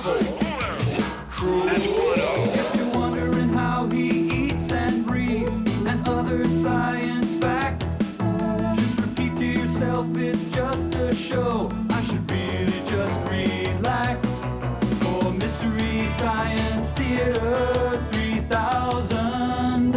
muscle. True. And If you're wondering how he eats and breathes and other science facts, just repeat to yourself it's just a show. I should really just relax. For Mystery Science Theater 3000.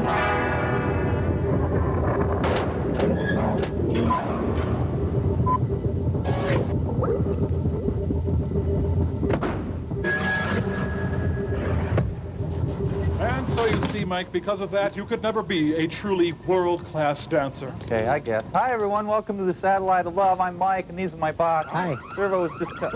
And so you see, Mike, because of that, you could never be a truly world-class dancer. Okay, I guess. Hi, everyone. Welcome to the Satellite of Love. I'm Mike, and these are my bots. Hi. Servo was just... Huh?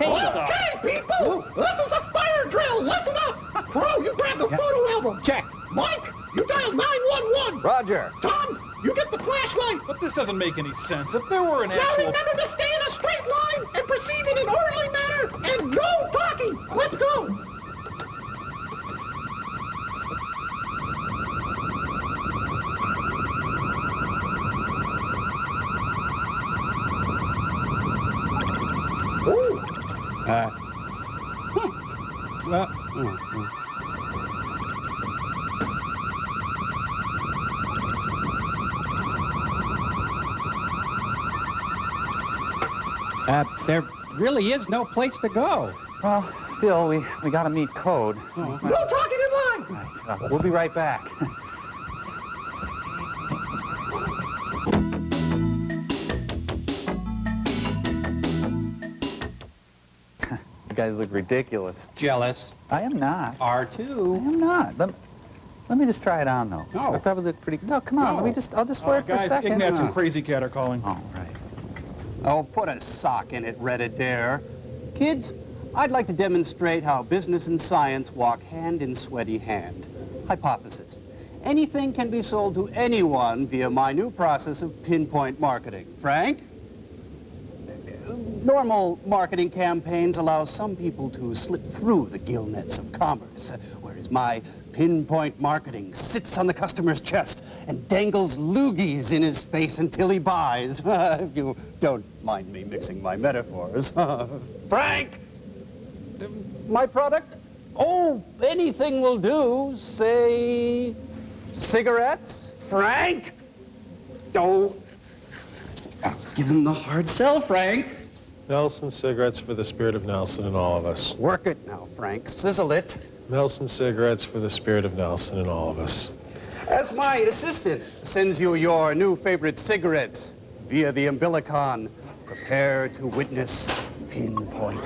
Okay, people! This is a fire drill! Listen up! Crow, you grab the photo album! Check. Mike, you dial 911! Roger. Tom, you get the flashlight! But this doesn't make any sense. If there were an Now actual... remember to stay in a straight line and proceed in an orderly manner and no talking! Let's go! There really is no place to go. Well, still, we got to meet code. No talking in line! Right, we'll be right back. You guys look ridiculous. Jealous. I am not. I R2. am not. Let me just try it on, though. No. I probably look pretty... No, come on. No. I'll just wear it for a guys, second. Ignatz and Crazy Cat are calling. Oh, right. Oh, put a sock in it, Red-Adair. Kids, I'd like to demonstrate how business and science walk hand in sweaty hand. Hypothesis. Anything can be sold to anyone via my new process of pinpoint marketing. Frank? Normal marketing campaigns allow some people to slip through the gill nets of commerce, whereas my pinpoint marketing sits on the customer's chest and dangles loogies in his face until he buys. If you don't mind me mixing my metaphors. Frank! My product? Oh, anything will do. Say, cigarettes? Frank? Oh, give him the hard sell, Frank. Nelson cigarettes for the spirit of Nelson and all of us. Work it now, Frank. Sizzle it. Nelson cigarettes for the spirit of Nelson and all of us. As my assistant sends you your new favorite cigarettes via the Umbilicon, prepare to witness pinpoint.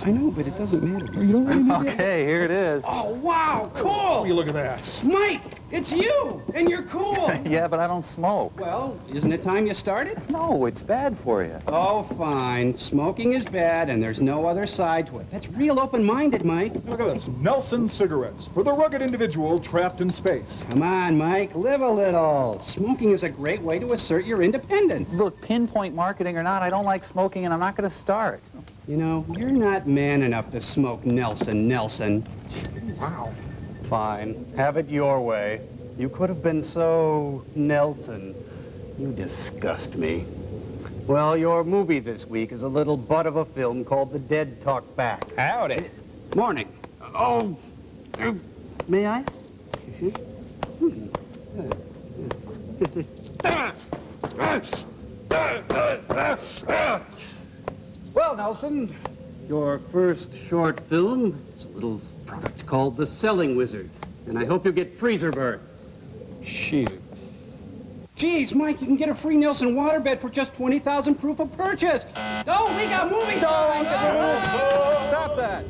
I know, but it doesn't matter. You don't really need Okay, here it is. Oh, wow, cool! You look at that. Mike, it's you, and you're cool. Yeah, but I don't smoke. Well, isn't it time you started? No, it's bad for you. Oh, fine. Smoking is bad, and there's no other side to it. That's real open-minded, Mike. Look at this. Nelson cigarettes for the rugged individual trapped in space. Come on, Mike, live a little. Smoking is a great way to assert your independence. Look, pinpoint marketing or not, I don't like smoking, and I'm not going to start. You know, you're not man enough to smoke Nelson. Wow. Fine. Have it your way. You could have been so Nelson. You disgust me. Well, your movie this week is a little butt of a film called The Dead Talk Back. Howdy. Morning. Oh, may I? Well, Nelson, your first short film is a little product called The Selling Wizard, and I hope you get freezer burn. Shoot. Geez, Mike, you can get a free Nelson waterbed for just 20,000 proof of purchase. Oh, we got movie time! Stop that!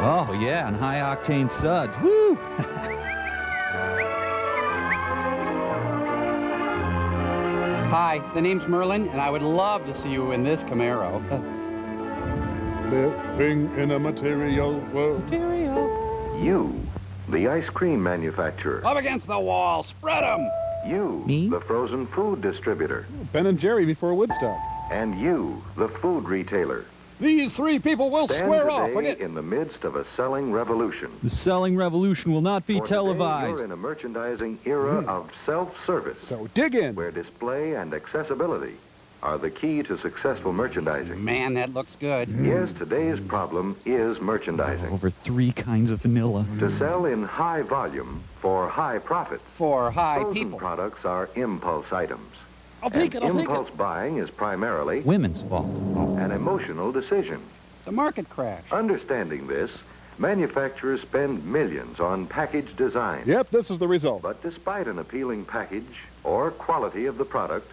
Oh, yeah, and high-octane suds. Woo! Hi, the name's Merlin, and I would love to see you in this Camaro. Living in a material world. You, the ice cream manufacturer. Up against the wall, spread 'em! You, Me? the frozen food distributor. Ben and Jerry before Woodstock. And you, the food retailer. These three people will Stand square off. today Forget. in the midst of a selling revolution. The selling revolution will not be For today, televised. you're in a merchandising era of self-service, So dig in. where display and accessibility are the key to successful merchandising. Man, that looks good. Yes, today's problem is merchandising. Over 3 kinds of vanilla. To sell in high volume for high profits, For high frozen people. products are impulse items. I'll take it, I'll take Impulse it. buying is primarily Women's fault. an emotional decision. The market crash. Understanding this, manufacturers spend millions on package design. Yep, this is the result. But despite an appealing package or quality of the product,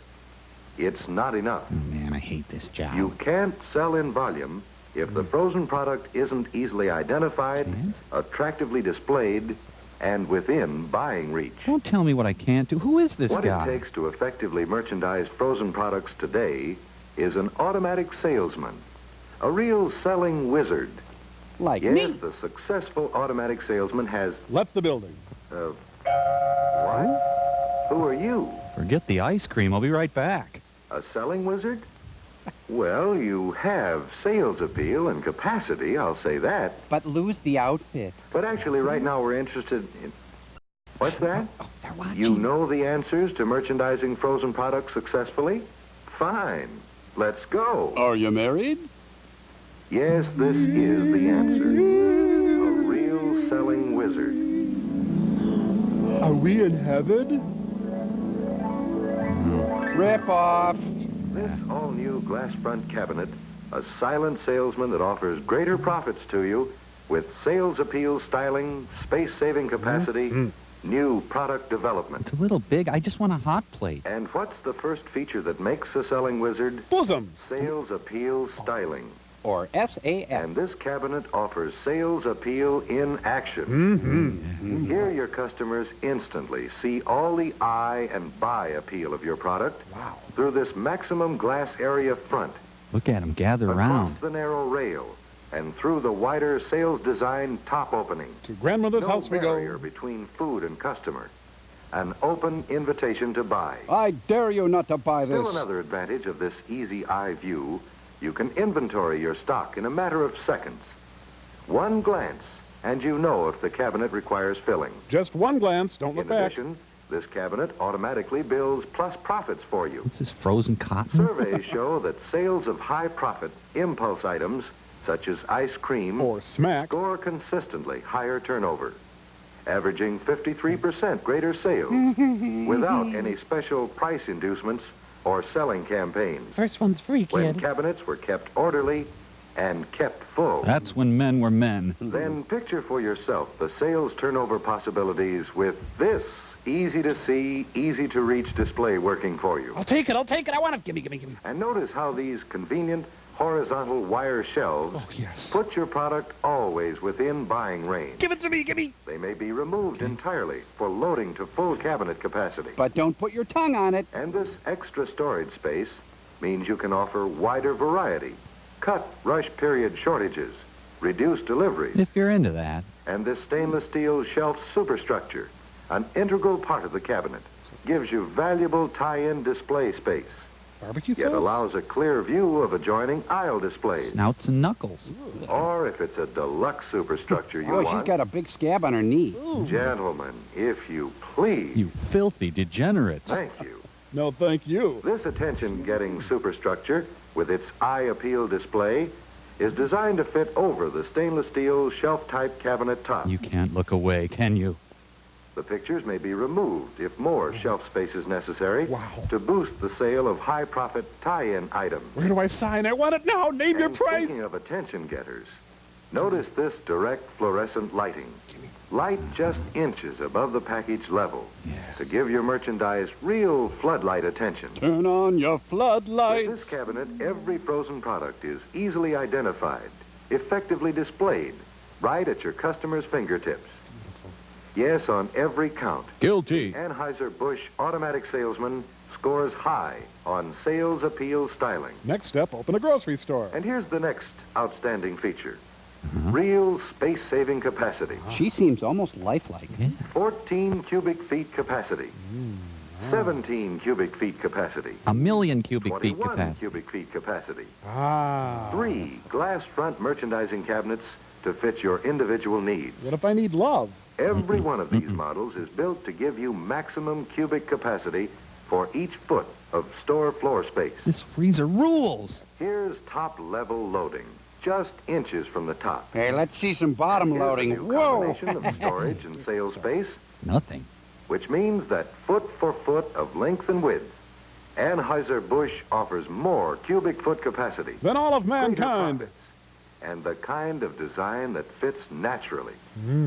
it's not enough. Oh, man, I hate this job. You can't sell in volume if the frozen product isn't easily identified, attractively displayed, and within buying reach. Don't tell me what I can't do. Who is this What guy? it takes to effectively merchandise frozen products today is an automatic salesman, a real selling wizard. Like Yes, me. the successful automatic salesman has... Left the building. What? Who are you? Forget the ice cream. I'll be right back. A selling wizard? Well, you have sales appeal and capacity, I'll say that. But lose the outfit. But actually, right now, we're interested in... What's that? They're watching. You know the answers to merchandising frozen products successfully? Fine. Let's go. Are you married? Yes, this is the answer. A real selling wizard. Are we in heaven? Rip off. This all-new glass front cabinet, a silent salesman that offers greater profits to you with sales appeal styling, space-saving capacity, new product development. It's a little big. I just want a hot plate. And what's the first feature that makes a selling wizard? Bosoms. Sales appeal styling. Or SAS. And this cabinet offers sales appeal in action. Here your customers instantly see all the eye and buy appeal of your product through this maximum glass area front, Look at him gather across around. the narrow rail, and through the wider sales design top opening. To grandmother's No house we barrier go. between food and customer. An open invitation to buy. I dare you not to buy Still this. another advantage of this easy eye view, you can inventory your stock in a matter of seconds. One glance, and you know if the cabinet requires filling. Just one glance. Don't look In back. addition, this cabinet automatically builds plus profits for you. What's this, frozen cotton? Surveys show that sales of high-profit impulse items, such as ice cream, Or smack. score consistently higher turnover, averaging 53% greater sales without any special price inducements or selling campaigns. First one's free, When kid. cabinets were kept orderly and kept full. That's when men were men. Then picture for yourself the sales turnover possibilities with this easy-to-see, easy-to-reach display working for you. I'll take it. I want it. Gimme. And notice how these convenient horizontal wire shelves Yes. put your product always within buying range. Give it to me. They may be removed entirely for loading to full cabinet capacity. But don't put your tongue on it. And this extra storage space means you can offer wider variety, cut rush period shortages, reduce deliveries, If you're into that. and this stainless steel shelf superstructure, an integral part of the cabinet, gives you valuable tie-in display space, Barbecue yet sauce? allows a clear view of adjoining aisle displays. Snouts and knuckles. Or if it's a deluxe superstructure you Oh, want. she's got a big scab on her knee. Gentlemen, if you please. You filthy degenerates. Thank you. No, thank you. This attention-getting superstructure, with its eye appeal display, is designed to fit over the stainless steel shelf-type cabinet top. You can't look away, can you? The pictures may be removed if more shelf space is necessary Wow. to boost the sale of high-profit tie-in items. Where do I sign? I want it now. Name your And price. speaking of attention-getters, notice this direct fluorescent lighting. Light just inches above the package level to give your merchandise real floodlight attention. Turn on your With floodlights. this cabinet, every frozen product is easily identified, effectively displayed, right at your customer's fingertips. Yes, on every count, Guilty. Anheuser-Busch automatic salesman scores high on sales appeal styling. Next step, open a grocery store. And here's the next outstanding feature. Real space-saving capacity. She seems almost lifelike. 14 cubic feet capacity. 17 cubic feet capacity. 1,000,000 cubic feet 21 capacity. cubic feet capacity. Ah. 3 glass front merchandising cabinets to fit your individual needs. What if I need love? Every one of these models is built to give you maximum cubic capacity for each foot of store floor space. This freezer rules. Here's top-level loading, just inches from the top. Hey, let's see some bottom Here's a loading. new Whoa! combination of storage and sales space, Nothing. which means that foot for foot of length and width, Anheuser-Busch offers more cubic foot capacity. Then all of greater mankind. profits, and the kind of design that fits naturally,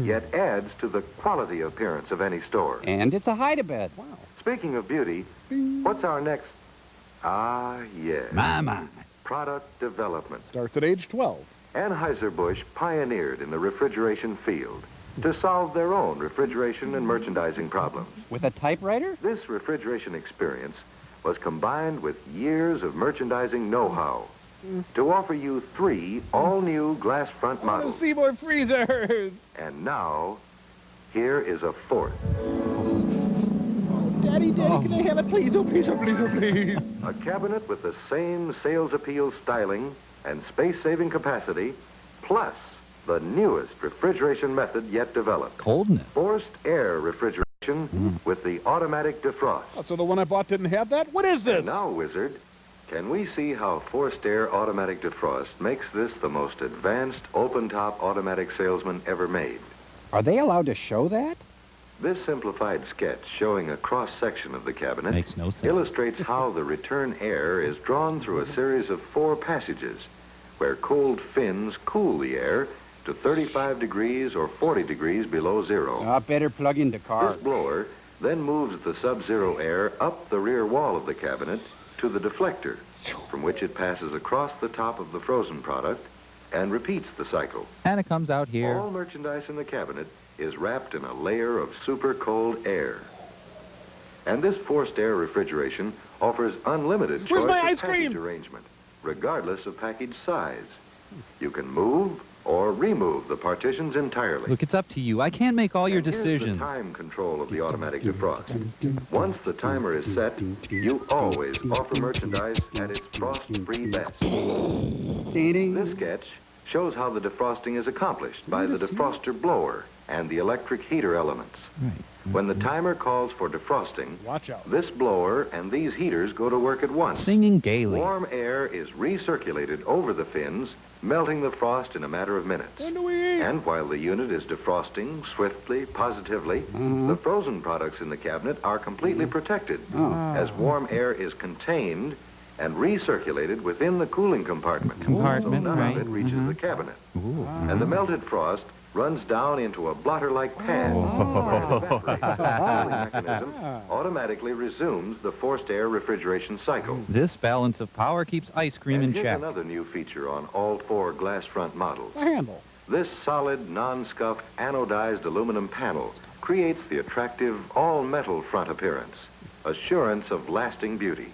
yet adds to the quality appearance of any store. And it's a hide-a-bed. Speaking of beauty, what's our next? Ah, yes. My. Product development. Starts at age 12. Anheuser-Busch pioneered in the refrigeration field to solve their own refrigeration and merchandising problems. With a typewriter? This refrigeration experience was combined with years of merchandising know-how to offer you 3 all-new glass front I want to models. see more freezers. And now, here is a 4th. Daddy, can I have it, please? Oh, please, oh, please, oh, please. A cabinet with the same sales appeal styling and space-saving capacity, plus the newest refrigeration method yet developed. Coldness. Forced air refrigeration with the automatic defrost. Oh, so the one I bought didn't have that? What is this? And now, Wizard, can we see how forced air automatic defrost makes this the most advanced open-top automatic salesman ever made? Are they allowed to show that? This simplified sketch showing a cross-section of the cabinet Makes no sense. illustrates how the return air is drawn through a series of 4 passages where cold fins cool the air to 35 degrees or 40 degrees below zero. Better plug into car. This blower then moves the sub-zero air up the rear wall of the cabinet to the deflector, from which it passes across the top of the frozen product and repeats the cycle. And it comes out here. All merchandise in the cabinet is wrapped in a layer of super cold air. And this forced air refrigeration offers unlimited Where's choice my of ice package cream? arrangement, regardless of package size. You can move or remove the partitions entirely. Look, it's up to you. I can't make all your And here's decisions. the time control of the automatic defrost. Once the timer is set, you always offer merchandise at its frost-free best. This sketch shows how the defrosting is accomplished by the defroster blower and the electric heater elements. Right. When the timer calls for defrosting, Watch out. this blower and these heaters go to work at once. Singing gaily. Warm air is recirculated over the fins, melting the frost in a matter of minutes. When do we eat? And while the unit is defrosting swiftly, positively, the frozen products in the cabinet are completely protected as warm air is contained and recirculated within the cooling compartment. So none right. of it reaches the cabinet. Ooh. And the melted frost runs down into a blotter-like pad where it evaporates. The cooling mechanism automatically resumes the forced air refrigeration cycle. This balance of power keeps ice cream in And here's check. another new feature on all 4 glass front models. The handle. This solid, non-scuffed, anodized aluminum panel creates the attractive all-metal front appearance, assurance of lasting beauty.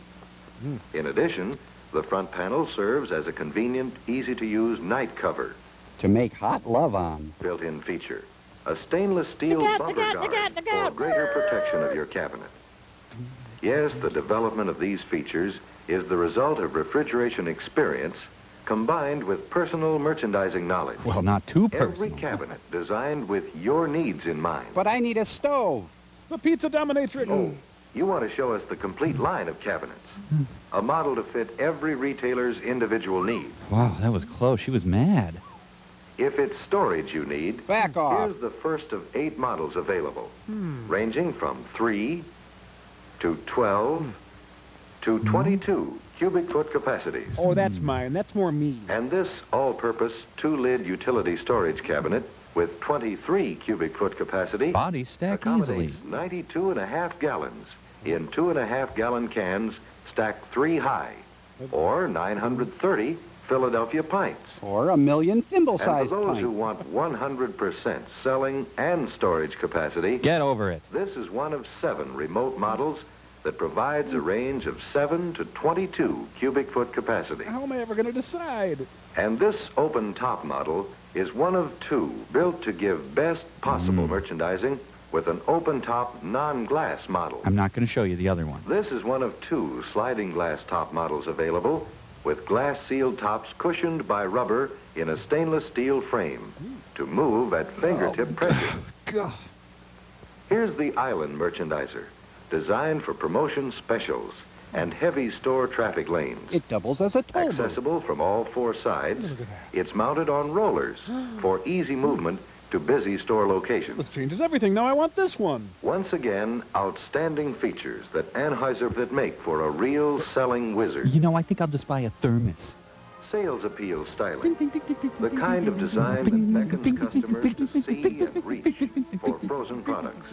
In addition, the front panel serves as a convenient, easy-to-use night cover, To make hot love on. built-in feature. A stainless steel bumper guard for greater protection of your cabinet. Yes, the development of these features is the result of refrigeration experience combined with personal merchandising knowledge. Well, not too Every personal. cabinet designed with your needs in mind. But I need a stove. The pizza dominatrix. Oh, you want to show us the complete line of cabinets. A model to fit every retailer's individual need. Wow, that was close. She was mad. If it's storage you need, Back off. here's the first of 8 models available, ranging from 3 to 12 to 22 cubic foot capacities. Oh, that's mine. That's more me. And this all-purpose 2-lid utility storage cabinet with 23 cubic foot capacity Bodies stack easily. accommodates 92.5 gallons in 2.5-gallon cans stacked 3 high, or 930 Philadelphia pints. Or a million And for thimble-sized those who pints. want 100% selling and storage capacity, Get over it. this is one of 7 remote models that provides a range of 7 to 22 cubic foot capacity. How am I ever going to decide? And this open top model is one of 2 built to give best possible merchandising with an open-top, non-glass model. I'm not going to show you the other one. This is one of 2 sliding glass top models available, with glass-sealed tops cushioned by rubber in a stainless steel frame to move at fingertip pressure. God. Here's the Island Merchandiser, designed for promotion specials and heavy store traffic lanes. It doubles as a toll booth. Accessible from all 4 sides, it's mounted on rollers for easy movement to busy store locations. This changes everything. Now I want this one. Once again, outstanding features that Anheuser make for a real selling wizard. You know, I think I'll just buy a thermos. Sales appeal styling, the kind of design that beckons customers to see and reach for frozen products.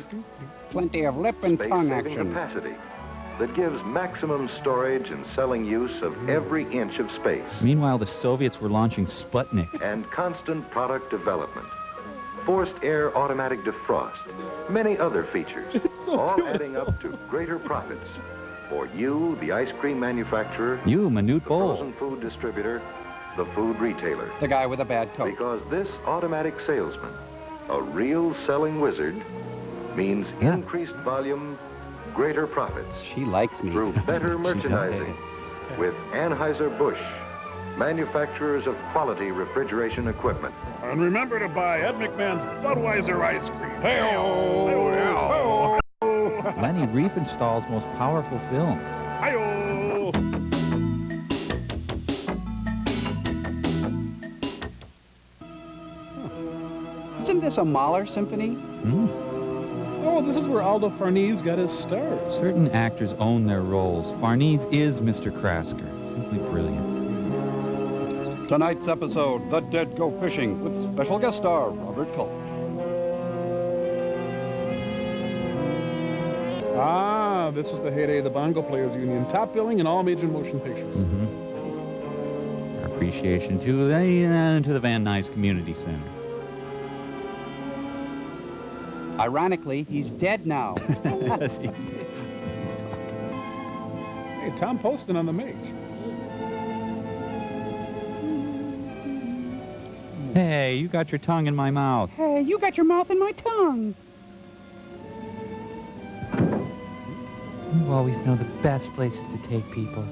Plenty of lip and tongue Space-saving action. capacity that gives maximum storage and selling use of every inch of space. Meanwhile, the Soviets were launching Sputnik. And constant product development, forced air automatic defrost, many other features, all adding up to greater profits for you, the ice cream manufacturer, You, Minute the Bowl. frozen food distributor, the food retailer. The guy with a bad coat. Because this automatic salesman, a real selling wizard, means Yeah. increased volume, greater profits She likes me. through better She merchandising with Anheuser-Busch, manufacturers of quality refrigeration equipment. And remember to buy Ed McMahon's Budweiser ice cream. Hey-oh! Lenny Riefenstahl's most powerful film. Hi-oh! Isn't this a Mahler symphony? Oh, this is where Aldo Farnese got his start. Certain actors own their roles. Farnese is Mr. Krasker. Simply brilliant. Tonight's episode, The Dead Go Fishing, with special guest star Robert Culp. Ah, this was the heyday of the Bongo Players Union. Top billing in all major motion pictures. Our appreciation to the Van Nuys Community Center. Ironically, he's dead now. Yes, he did. He's talking. Hey, Tom Poston on the make. Hey, you got your tongue in my mouth. Hey, you got your mouth in my tongue. You always know the best places to take people.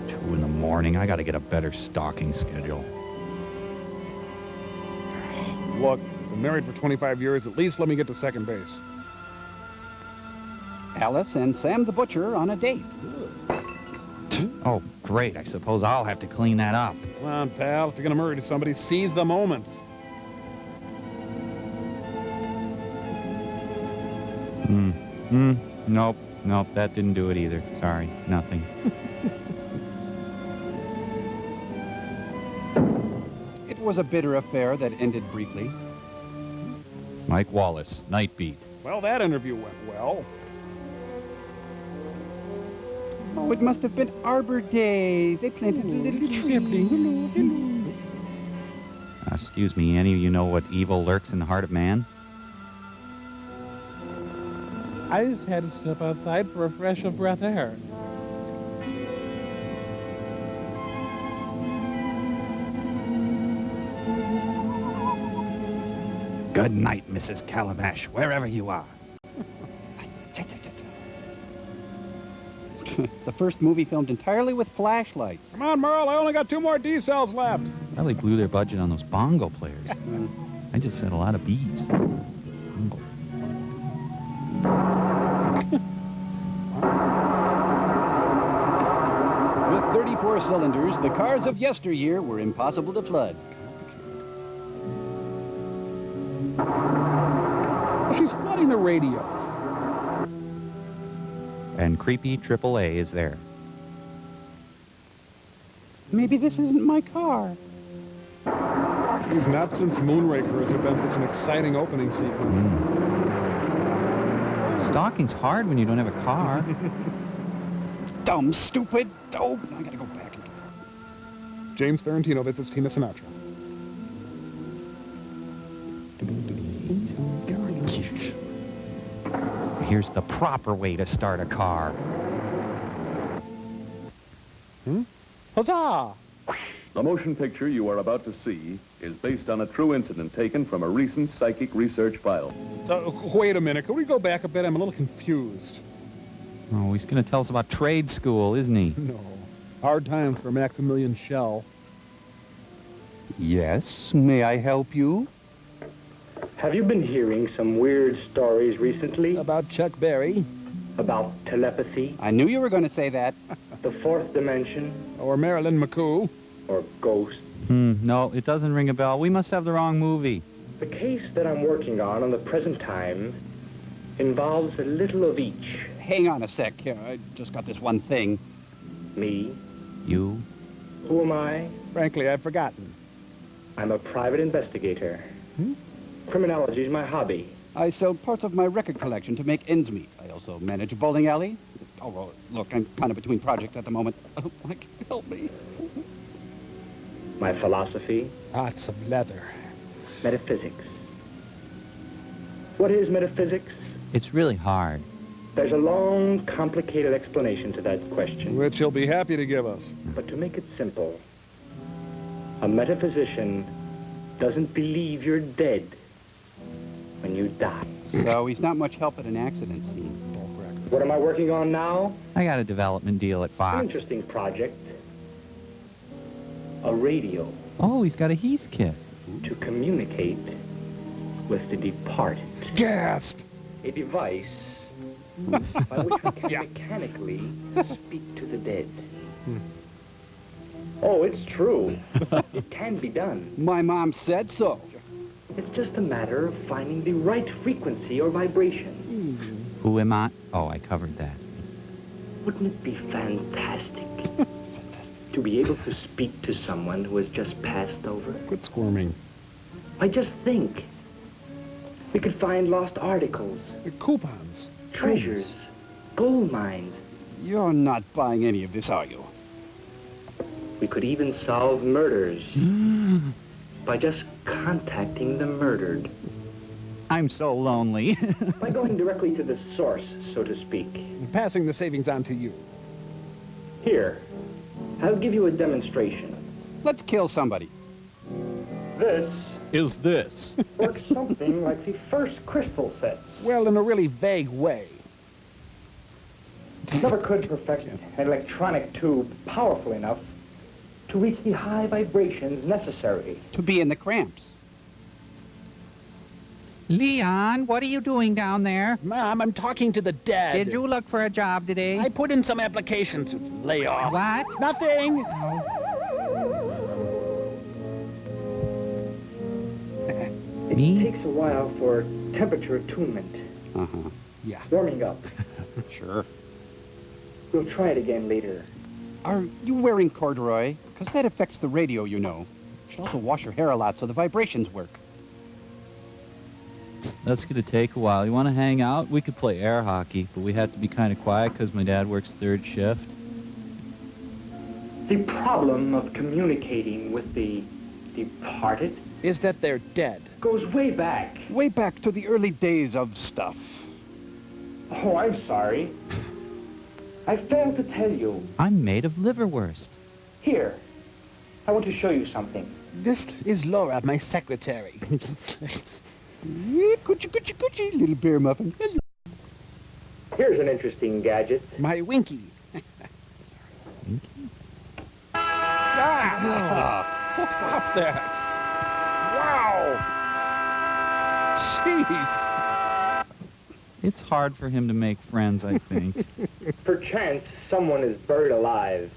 It's 2 in the morning. I gotta get a better stalking schedule. Look, been married for 25 years. At least let me get to second base. Alice and Sam the Butcher on a date. Oh, great. I suppose I'll have to clean that up. Come on, pal. If you're gonna murder somebody, seize the moments. Nope, that didn't do it either. Sorry, nothing. It was a bitter affair that ended briefly. Mike Wallace, Night Beat. Well, that interview went well. Oh, it must have been Arbor Day. They planted a little tree. Excuse me, any of you know what evil lurks in the heart of man? I just had to step outside for a fresh of breath air. Good night, Mrs. Calabash, wherever you are. The first movie filmed entirely with flashlights. Come on, Merle. I only got 2 more D cells left. Probably blew their budget on those bongo players. I just said a lot of bees. Bongo. With 34 cylinders, the cars of yesteryear were impossible to flood. Oh, she's flooding the radio. And creepy AAA is there. Maybe this isn't my car. He's not since Moonraker has there been such an exciting opening sequence. Stalking's hard when you don't have a car. Dumb, stupid. Oh, I gotta go back. James Ferrantino visits Tina Sinatra. Here's the proper way to start a car. Huzzah! The motion picture you are about to see is based on a true incident taken from a recent psychic research file. Wait a minute. Can we go back a bit? I'm a little confused. Oh, he's going to tell us about trade school, isn't he? No. Hard times for Maximilian Schell. Yes, may I help you? Have you been hearing some weird stories recently? About Chuck Berry? About telepathy? I knew you were going to say that. The fourth dimension? Or Marilyn McCoo? Or ghosts? No, it doesn't ring a bell. We must have the wrong movie. The case that I'm working on the present time involves a little of each. Hang on a sec. Here, I just got this one thing. Me? You? Who am I? Frankly, I've forgotten. I'm a private investigator. Criminology is my hobby. I sell parts of my record collection to make ends meet. I also manage a bowling alley. Oh, well, look, I'm kind of between projects at the moment. Oh, Mike, help me. My philosophy? Lots of leather. Metaphysics. What is metaphysics? It's really hard. There's a long, complicated explanation to that question. Which he'll be happy to give us. But to make it simple, a metaphysician doesn't believe you're dead when you die. So he's not much help at an accident scene. What am I working on now? I got a development deal at An Fox. interesting project. A radio. Oh, he's got a Heath kit. To communicate with the departed. Gasp! A device by which we can mechanically speak to the dead. Oh, it's true. It can be done. My mom said so. It's just a matter of finding the right frequency or vibration. Who am I? Oh, I covered that. Wouldn't it be fantastic to be able to speak to someone who has just passed over? Quit squirming. I just think we could find lost articles, Coupons. treasures, gold mines. You're not buying any of this, are you? We could even solve murders by just contacting the murdered. I'm so lonely. By going directly to the source, so to speak. Passing the savings on to you. Here, I'll give you a demonstration. Let's kill somebody. This Is this? works something like the first crystal sets. Well, in a really vague way. Never could perfect an electronic tube powerful enough to reach the high vibrations necessary. To be in the cramps. Leon, what are you doing down there? Mom, I'm talking to the dead. Did you look for a job today? I put in some applications. Lay off. What? Nothing. It takes a while for temperature attunement. Uh-huh. Yeah. Warming up. Sure. We'll try it again later. Are you wearing corduroy? Because that affects the radio, you know. You should also wash your hair a lot so the vibrations work. That's going to take a while. You want to hang out? We could play air hockey, but we have to be kind of quiet because my dad works third shift. The problem of communicating with the departed Is that they're dead. goes way back. Way back to the early days of stuff. Oh, I'm sorry. I failed to tell you. I'm made of liverwurst. Here, I want to show you something. This is Laura, my secretary. Yeah, coochie, coochie, coochie, little bear muffin. Hello. Here's an interesting gadget. My Winky. Ah, stop that. Wow. Jeez. It's hard for him to make friends, I think. Perchance someone is buried alive.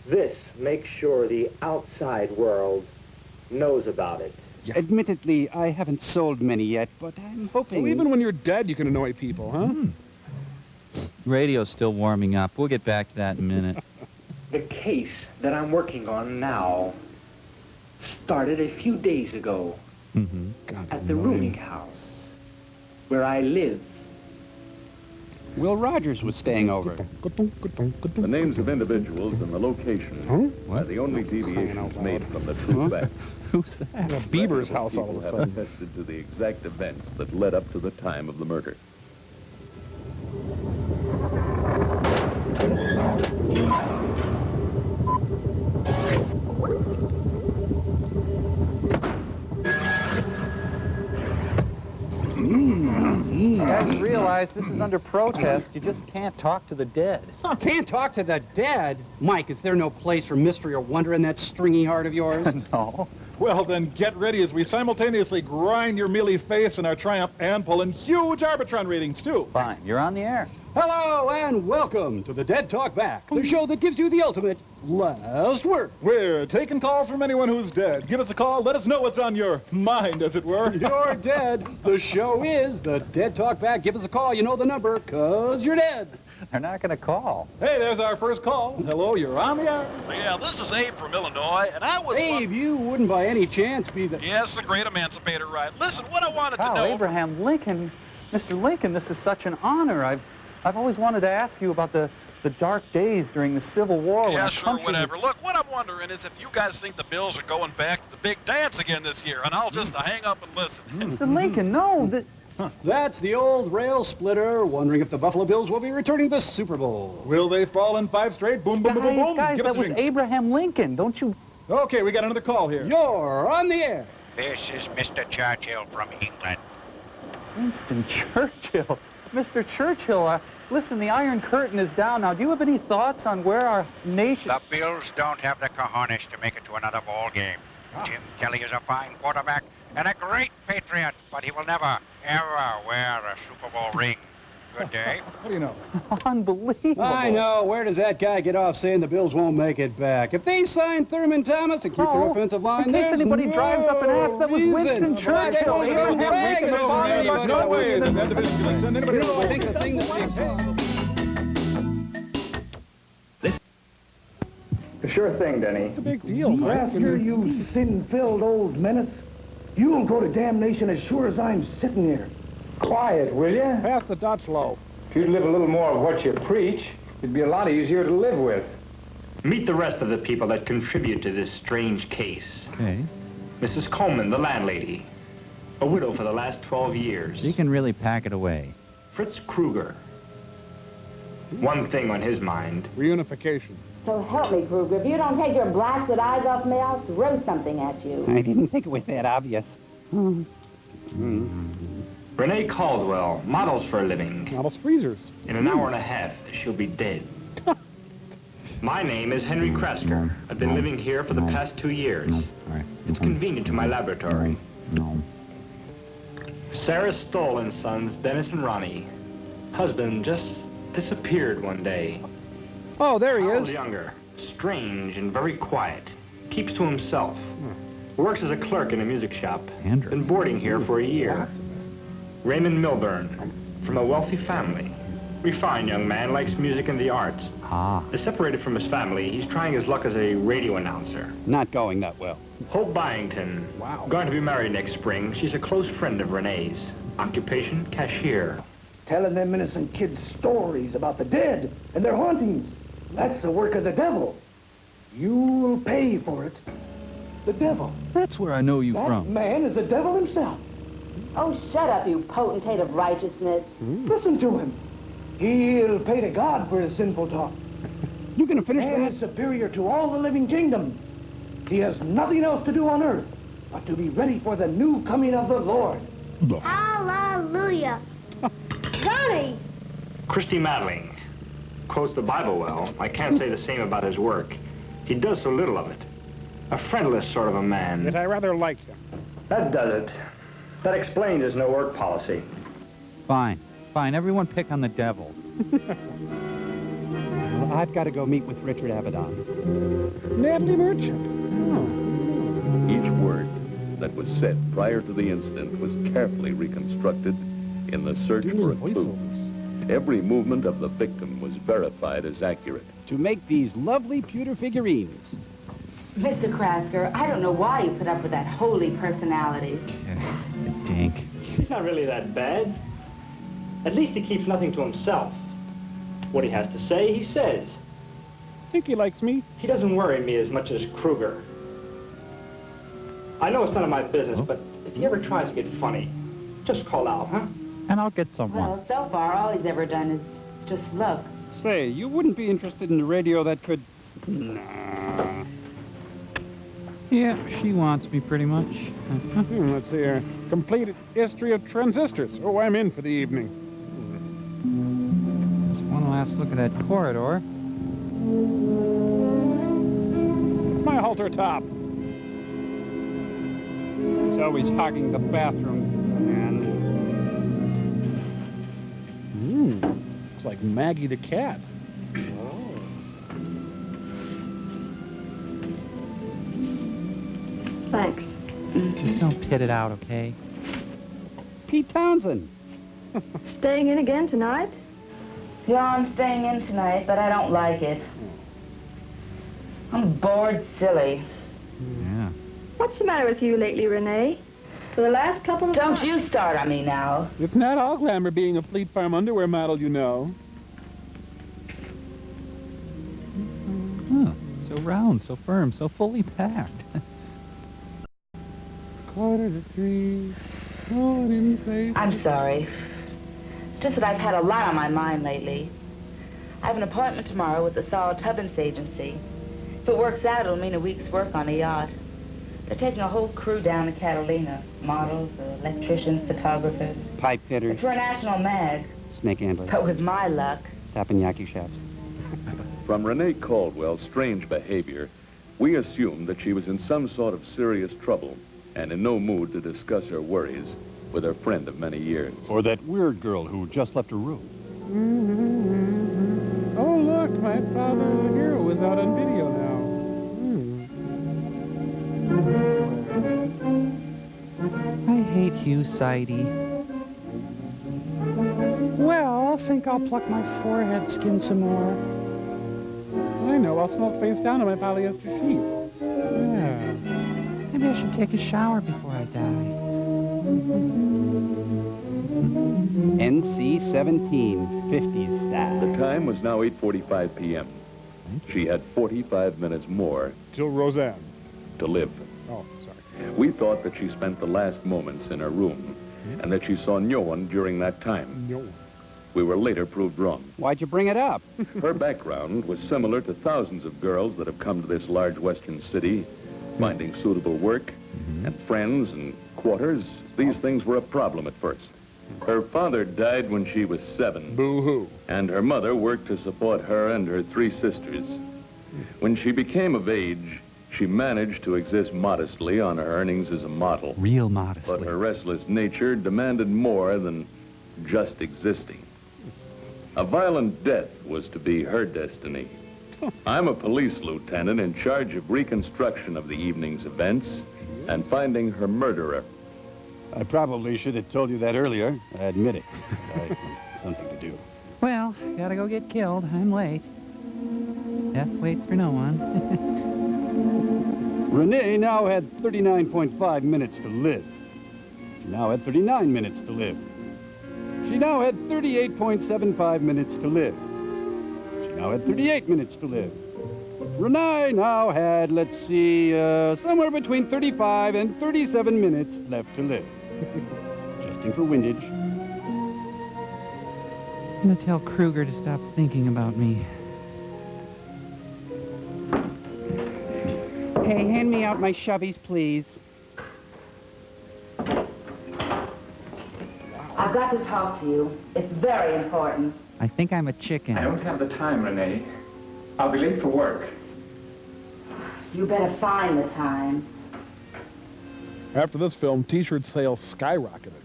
This makes sure the outside world knows about it. Yeah. Admittedly, I haven't sold many yet, but I'm hoping... So even when you're dead, you can annoy people, huh? Radio's still warming up. We'll get back to that in a minute. The case that I'm working on now started a few days ago at the rooming house where I live. Will Rogers was staying over. The names of individuals and the location are the only deviations made from the true fact. Who's that? That's Bieber's house all of a Have sudden. attested to the exact events that led up to the time of the murder. guys, this is under protest. You just can't talk to the dead. Can't talk to the dead? Mike, is there no place for mystery or wonder in that stringy heart of yours? No. Well, then get ready as we simultaneously grind your mealy face in our triumph and pull in huge Arbitron ratings, too. Fine, you're on the air. Hello and welcome to the Dead Talk Back, the show that gives you the ultimate last word. We're taking calls from anyone who's dead. Give us a call. Let us know what's on your mind, as it were. You're dead. The show is the Dead Talk Back. Give us a call. You know the number, 'cause you're dead. They're not going to call. Hey, there's our first call. Hello, you're on the air. Yeah, this is Abe from Illinois, and I was... Abe, you wouldn't by any chance be the... Yes, the great emancipator, right. Listen, what I wanted to Wow, know... Abraham Lincoln. Mr. Lincoln, this is such an honor. I've always wanted to ask you about the dark days during the Civil War. Yeah, when sure, whatever. Look, what I'm wondering is if you guys think the Bills are going back to the big dance again this year, and I'll just hang up and listen. Mr. Lincoln, no. That's the old rail splitter, wondering if the Buffalo Bills will be returning to the Super Bowl. Will they fall in 5 straight? Boom, boom, boom, boom, boom. Guys, that was Abraham Lincoln. Don't you... Okay, we got another call here. You're on the air. This is Mr. Churchill from England. Winston Churchill. Mr. Churchill, listen, the Iron Curtain is down now. Do you have any thoughts on where our nation... The Bills don't have the cojones to make it to another ball game. Jim Kelly is a fine quarterback and a great patriot, but he will never, ever wear a Super Bowl ring. Good day. What do you know? Unbelievable. I know. Where does that guy get off saying the Bills won't make it back? If they sign Thurman Thomas and keep their offensive line, in case anybody drives up and asks, that was Winston Churchill. There's no way that that division's going to send anybody to the I think the thing that's... Sure thing, Denny. It's a big deal, Mike. After you sin-filled old menace, you'll go to damnation as sure as I'm sitting here. Quiet, will you? Pass the Dutch loaf. If you'd live a little more of what you preach, it'd be a lot easier to live with. Meet the rest of the people that contribute to this strange case. Okay. Mrs. Coleman, the landlady. A widow for the last 12 years. You can really pack it away. Fritz Kruger. One thing on his mind. Reunification. So help me, Kruger. If you don't take your blasted eyes off me, I'll throw something at you. I didn't think it was that obvious. Renee Caldwell, models for a living. Models freezers. In an hour and a half, she'll be dead. My name is Henry Krasker. I've been living here for the past 2 years. It's convenient to my laboratory. Sarah Stoll and Sons, Dennis and Ronnie. Husband just disappeared one day. Oh, there he Harold is. Younger, strange and very quiet. Keeps to himself. Works as a clerk in a music shop. Been boarding here for a year. Raymond Milburn, from a wealthy family. Refined young man, likes music and the arts. Is separated from his family. He's trying his luck as a radio announcer. Not going that well. Hope Byington. Wow. Going to be married next spring. She's a close friend of Renee's. Occupation, cashier. Telling them innocent kids stories about the dead and their hauntings. That's the work of the devil. You'll pay for it. The devil. That's where I know you That from. man is the devil himself. Oh, shut up, you potentate of righteousness. Listen to him. He'll pay to God for his sinful talk. You gonna finish Man that? is superior to all the living kingdoms. He has nothing else to do on earth but to be ready for the new coming of the Lord. Hallelujah. Johnny! Christy Madeling. Quotes the Bible well. I can't say the same about his work. He does so little of it. A friendless sort of a man. Yet I rather like him. That does it. That explains his no work policy. Fine. Fine. Everyone pick on the devil. Well, I've got to go meet with Richard Avedon. Natalie Merchant. Each word that was said prior to the incident was carefully reconstructed in the search for a clue. Every movement of the victim was verified as accurate. To make these lovely pewter figurines. Mr. Krasker, I don't know why you put up with that holy personality. Dink. He's not really that bad. At least he keeps nothing to himself. What he has to say, he says. Think he likes me? He doesn't worry me as much as Kruger. I know it's none of my business, but if he ever tries to get funny, just call out, huh? And I'll get someone. Well, so far, all he's ever done is just look. Say, you wouldn't be interested in a radio that could... Nah. Yeah, she wants me pretty much. Let's see here. Complete history of transistors. Oh, I'm in for the evening. last look at that corridor. It's my halter top. He's always hogging the bathroom, man. Looks like Maggie the cat. Thanks. Just don't pit it out, okay? Pete Townsend. Staying in again tonight? Yeah, I'm staying in tonight, but I don't like it. I'm bored silly. Yeah. What's the matter with you lately, Renee? For the last couple of Don't months... you start on me now. It's not all glamour being a Fleet Farm underwear model, you know. Huh. So round, so firm, so fully packed. 2:45, caught in place. I'm sorry. It's just that I've had a lot on my mind lately. I have an appointment tomorrow with the Saul Tubbins agency. If it works out, it'll mean a week's work on a yacht. They're taking a whole crew down to Catalina. Models, electricians, photographers. Pipe fitters. It's for a national mag. Snake handlers. But with my luck... Teppanyaki chefs. From Renee Caldwell's strange behavior, we assumed that she was in some sort of serious trouble and in no mood to discuss her worries with her friend of many years. Or that weird girl who just left her room. Oh, look, my father, the hero, is out on video now. I hate Hugh Sidey. Well, I think I'll pluck my forehead skin some more. I know, I'll smoke face down on my polyester sheets. Yeah. Maybe I should take a shower before I die. NC-17, 50s style. The time was now 8:45 p.m. She had 45 minutes more Till Roseanne. to live. Oh, sorry. We thought that she spent the last moments in her room and that she saw no one during that time. No one. We were later proved wrong. Why'd you bring it up? Her background was similar to thousands of girls that have come to this large western city, finding suitable work and friends and quarters. These things were a problem at first. Her father died when she was 7. Boo-hoo. And her mother worked to support her and her 3 sisters. When she became of age, she managed to exist modestly on her earnings as a model. Real modestly. But her restless nature demanded more than just existing. A violent death was to be her destiny. I'm a police lieutenant in charge of reconstruction of the evening's events and finding her murderer. I probably should have told you that earlier. I admit it. I had something to do. Well, gotta go get killed. I'm late. Death waits for no one. Renee now had 39.5 minutes to live. She now had 39 minutes to live. She now had 38.75 minutes to live. She now had 38 minutes to live. Renee now had, let's see, somewhere between 35 and 37 minutes left to live. Adjusting for windage. I'm gonna tell Kruger to stop thinking about me. Hey, hand me out my shovies, please. I've got to talk to you. It's very important. I think I'm a chicken. I don't have the time, Renee. I'll be late for work. You better find the time. After this film, T-shirt sales skyrocketed.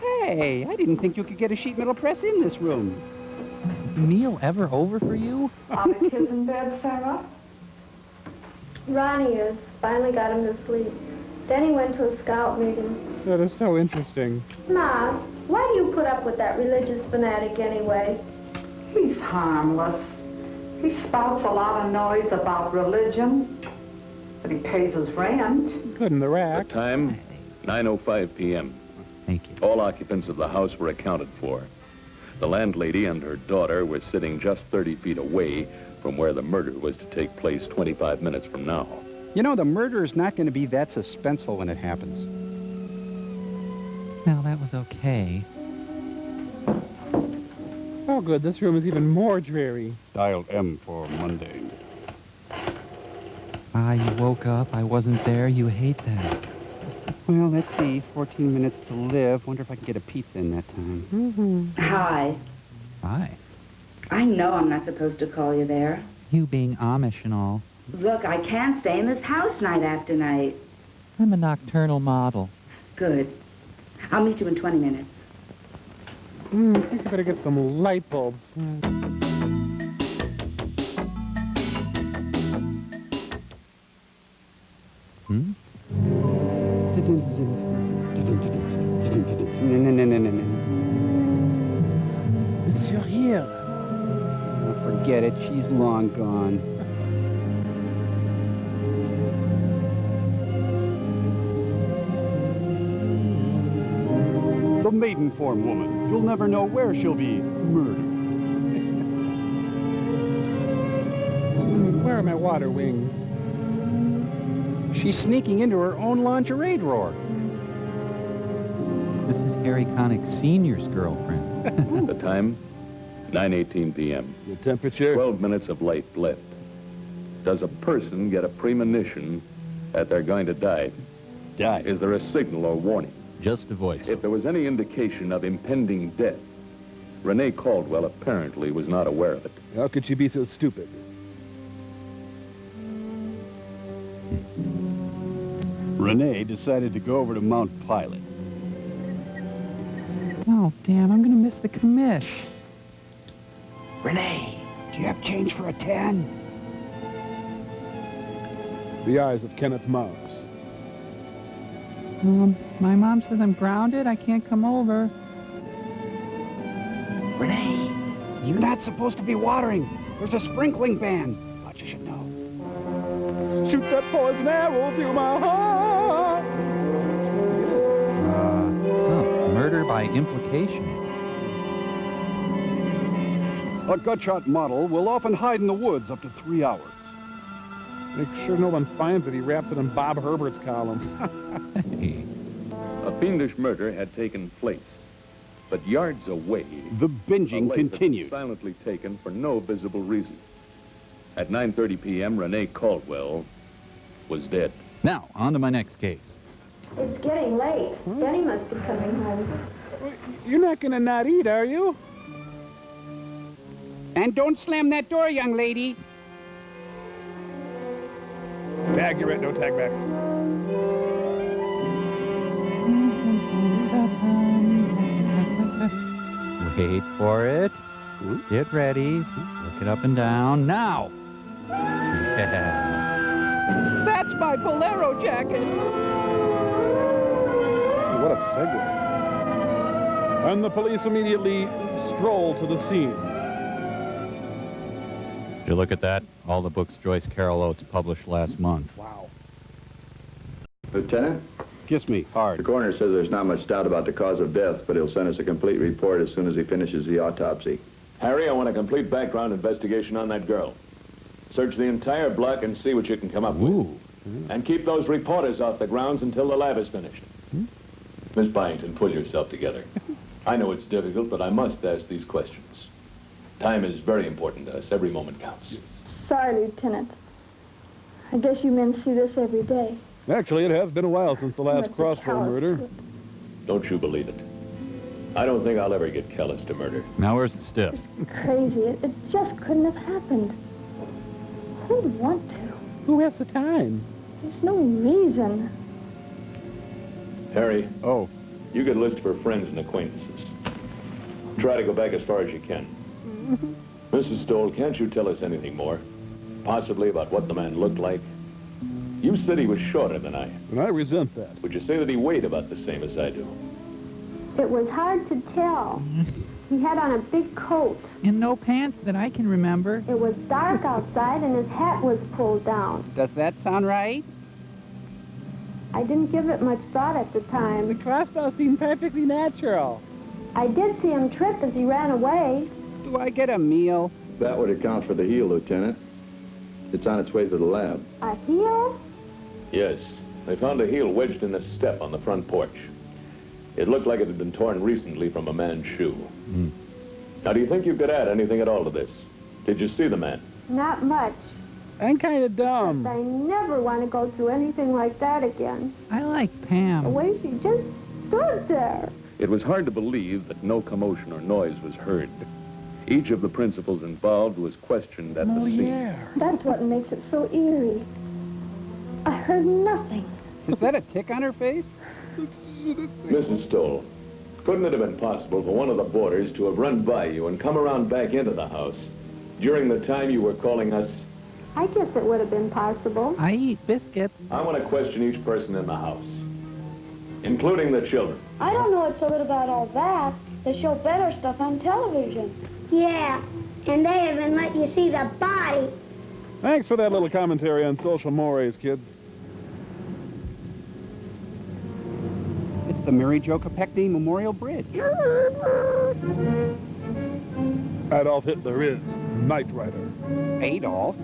Hey, I didn't think you could get a sheet metal press in this room. Is the meal ever over for you? Are the kids in bed, Sarah? Ronnie is. Finally got him to sleep. Then he went to a scout meeting. That is so interesting. Ma, why do you put up with that religious fanatic anyway? He's harmless. He spouts a lot of noise about religion, but he pays his rent. Good in the rack. The time, 9:05 p.m. Thank you. All occupants of the house were accounted for. The landlady and her daughter were sitting just 30 feet away from where the murder was to take place 25 minutes from now. You know, the murder's not going to be that suspenseful when it happens. Well, that was okay. Oh, good. This room is even more dreary. Dial M for Monday. Ah, you woke up. I wasn't there. You hate that. Well, let's see. 14 minutes to live. Wonder if I can get a pizza in that time. Hi. Hi. I know I'm not supposed to call you there. You being Amish and all. Look, I can't stay in this house night after night. I'm a nocturnal model. Good. I'll meet you in 20 minutes. I think I better get some light bulbs. You're here. Oh, forget it. She's long gone. The maiden form woman. You'll never know where she'll be murdered. Where are my water wings? She's sneaking into her own lingerie drawer. This is Harry Connick Sr.'s girlfriend. The time? 9:18 p.m. The temperature? 12 minutes of light left. Does a person get a premonition that they're going to die? Die. Is there a signal or warning? Just a voice. If there was any indication of impending death, Renee Caldwell apparently was not aware of it. How could she be so stupid? Renee decided to go over to Mount Pilot. Oh, damn, I'm gonna miss the commish. Renee, do you have change for a 10? The eyes of Kenneth Mars. My mom says I'm grounded. I can't come over. Renee, you're not supposed to be watering. There's a sprinkling ban. Thought you should know. Shoot that poison arrow through my heart. Murder by implication. A gutshot model will often hide in the woods up to 3 hours. Make sure no one finds it. He wraps it in Bob Herbert's column. A fiendish murder had taken place, but yards away, the binging continued. Silently taken for no visible reason. At 9:30 p.m., Renee Caldwell was dead. Now, on to my next case. It's getting late. Benny must be coming home. You're not gonna not eat, are you? And don't slam that door, young lady. Tag, you're right. No tag backs. Wait for it. Get ready. Look it up and down. Now! Yeah. That's my bolero jacket. What a segue. And the police immediately stroll to the scene. Did you look at that? All the books Joyce Carol Oates published last month. Wow. Lieutenant? Kiss me hard. The coroner says there's not much doubt about the cause of death, but he'll send us a complete report as soon as he finishes the autopsy. Harry, I want a complete background investigation on that girl. Search the entire block and see what you can come up with. And keep those reporters off the grounds until the lab is finished. Miss Byington, pull yourself together. I know it's difficult, but I must ask these questions. Time is very important to us. Every moment counts. Sorry, Lieutenant. I guess you men see this every day. Actually, it has been a while since the last crossbow murder. Don't you believe it? I don't think I'll ever get callous to murder. Now where's the stiff? Crazy. It just couldn't have happened. Who'd want to? Who has the time? There's no reason. Harry. Oh. You get a list for friends and acquaintances. Try to go back as far as you can. Mrs. Stoll, can't you tell us anything more? Possibly about what the man looked like? You said he was shorter than I. And I resent that. Would you say that he weighed about the same as I do? It was hard to tell. He had on a big coat. And no pants that I can remember. It was dark outside and his hat was pulled down. Does that sound right? I didn't give it much thought at the time. The crossbow seemed perfectly natural. I did see him trip as he ran away. Do I get a meal? That would account for the heel, Lieutenant. It's on its way to the lab. A heel? Yes. They found a heel wedged in the step on the front porch. It looked like it had been torn recently from a man's shoe. Now, do you think you could add anything at all to this? Did you see the man? Not much. I'm kind of dumb. But I never want to go through anything like that again. I like Pam. The way she just stood there. It was hard to believe that no commotion or noise was heard. Each of the principals involved was questioned at the scene. That's what makes it so eerie. I heard nothing. Is that a tick on her face? Mrs. Stoll, couldn't it have been possible for one of the boarders to have run by you and come around back into the house during the time you were calling us? I guess it would have been possible. I eat biscuits. I want to question each person in the house, including the children. I don't know what's so good about all that. They show better stuff on television. Yeah, and they even let you see the body. Thanks for that little commentary on social mores, kids. It's the Mary Jo Kopechne Memorial Bridge. Adolf Hitler is Knight Rider. Adolf?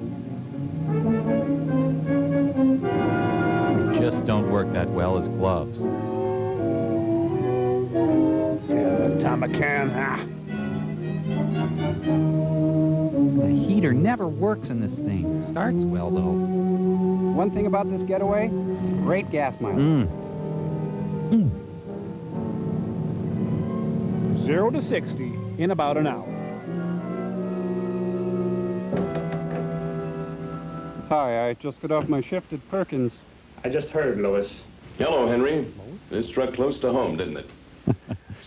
They just don't work that well as gloves. Tom McCann. The heater never works in this thing. Starts well, though. One thing about this getaway, great gas mileage. 0 to 60 in about an hour. Hi, I just got off my shift at Perkins. I just heard, Louis. Hello, Henry. This struck close to home, didn't it?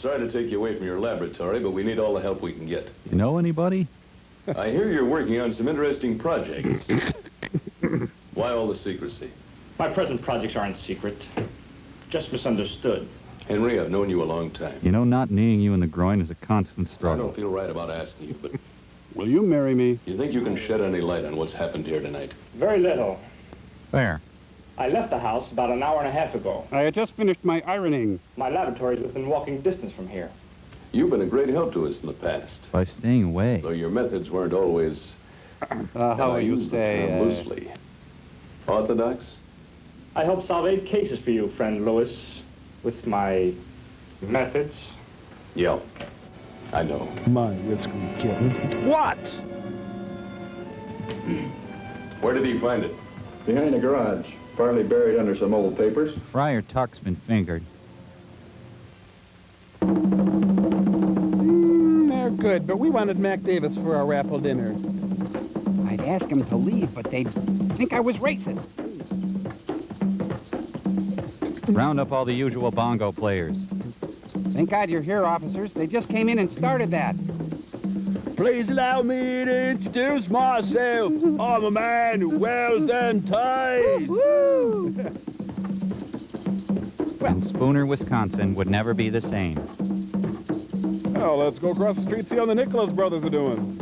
Sorry to take you away from your laboratory, but we need all the help we can get. You know anybody? I hear you're working on some interesting projects. Why all the secrecy? My present projects aren't secret. Just misunderstood. Henry, I've known you a long time. You know, not kneeing you in the groin is a constant I struggle. don't feel right about asking you, but... Will you marry me? You think you can shed any light on what's happened here tonight? Very little. There. I left the house about an hour and a half ago. I had just finished my ironing. My laboratory is within walking distance from here. You've been a great help to us in the past. By staying away. Though your methods weren't always... how I you use the say, term loosely. Orthodox? I helped solve 8 cases for you, friend Louis, with my methods. Yeah, I know. My whiskey kitten. What? Where did he find it? Behind the garage, partly buried under some old papers. Friar Tuck's been fingered. They're good, but we wanted Mac Davis for our raffle dinner. I'd ask him to leave, but they'd think I was racist. Round up all the usual bongo players. Thank God you're here, officers. They just came in and started that. Please allow me to introduce myself. I'm a man who wears them ties. And Spooner, Wisconsin would never be the same. Well, let's go across the street, see how the Nicholas brothers are doing.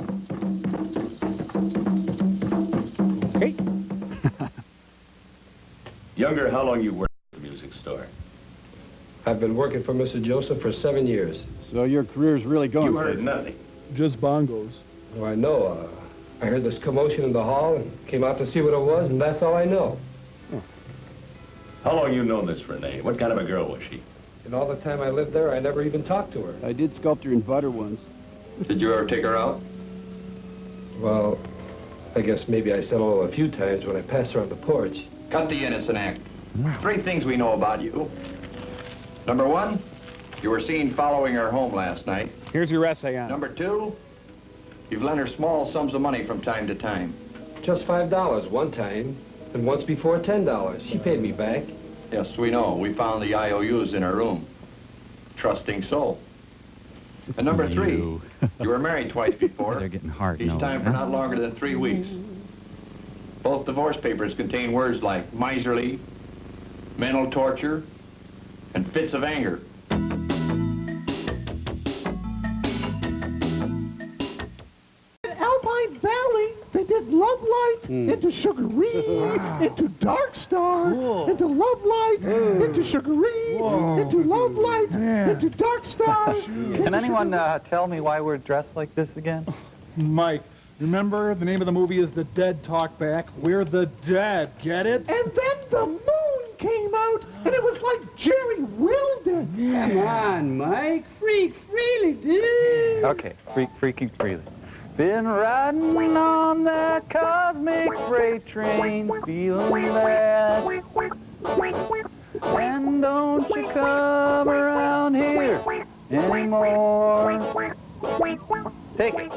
Hey. Younger, how long you worked at the music store? I've been working for Mr. Joseph for 7 years. So your career's really going You heard places. nothing. Just bongos. Oh, I know. I heard this commotion in the hall and came out to see what it was, and that's all I know. How long you known this Renee? What kind of a girl was she? And all the time I lived there, I never even talked to her. I did sculpt her in butter once. Did you ever take her out? Well, I guess maybe I said hello a few times when I passed her on the porch. Cut the innocent act. 3 things we know about you. Number 1, you were seen following her home last night. Here's your essay on it. Number 2, you've lent her small sums of money from time to time. Just $5 one time, and once before $10. She paid me back. Yes, we know. We found the IOUs in her room. Trusting soul. And number 3, you were married twice before. They're getting hard Each nosed, time for huh? not longer than 3 weeks. Both divorce papers contain words like miserly, mental torture, and fits of anger. Alpine Valley, they did Love Light into Sugaree, into Dark Star, into Love Light, into Sugaree, into Love Light, into Dark Star. Can anyone tell me why we're dressed like this again? Mike, remember the name of the movie is The Dead Talk Back? We're the dead, get it? And then the moon came out, and it was like Jerry Wilden. Come on, Mike. Freak freely, dude. Okay, freaking freely. Been riding on that cosmic freight train, feeling that. And don't you come around here anymore. Take it.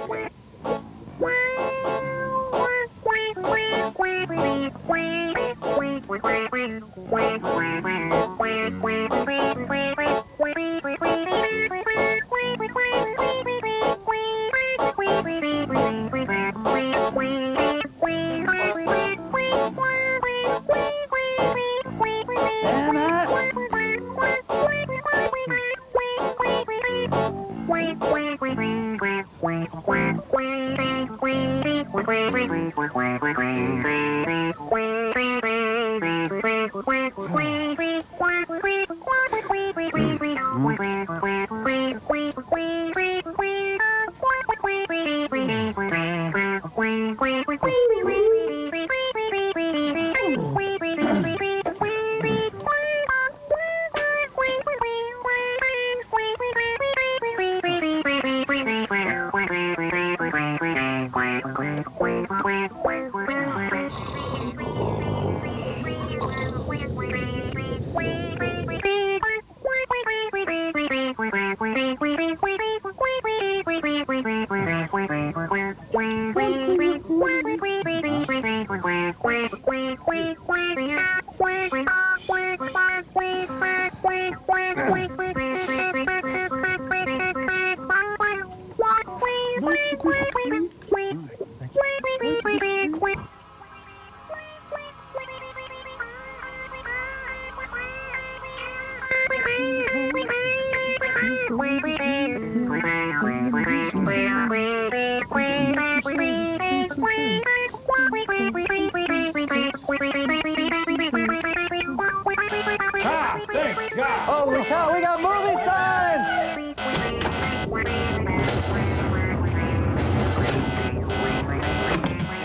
Holy cow, we got movie signs!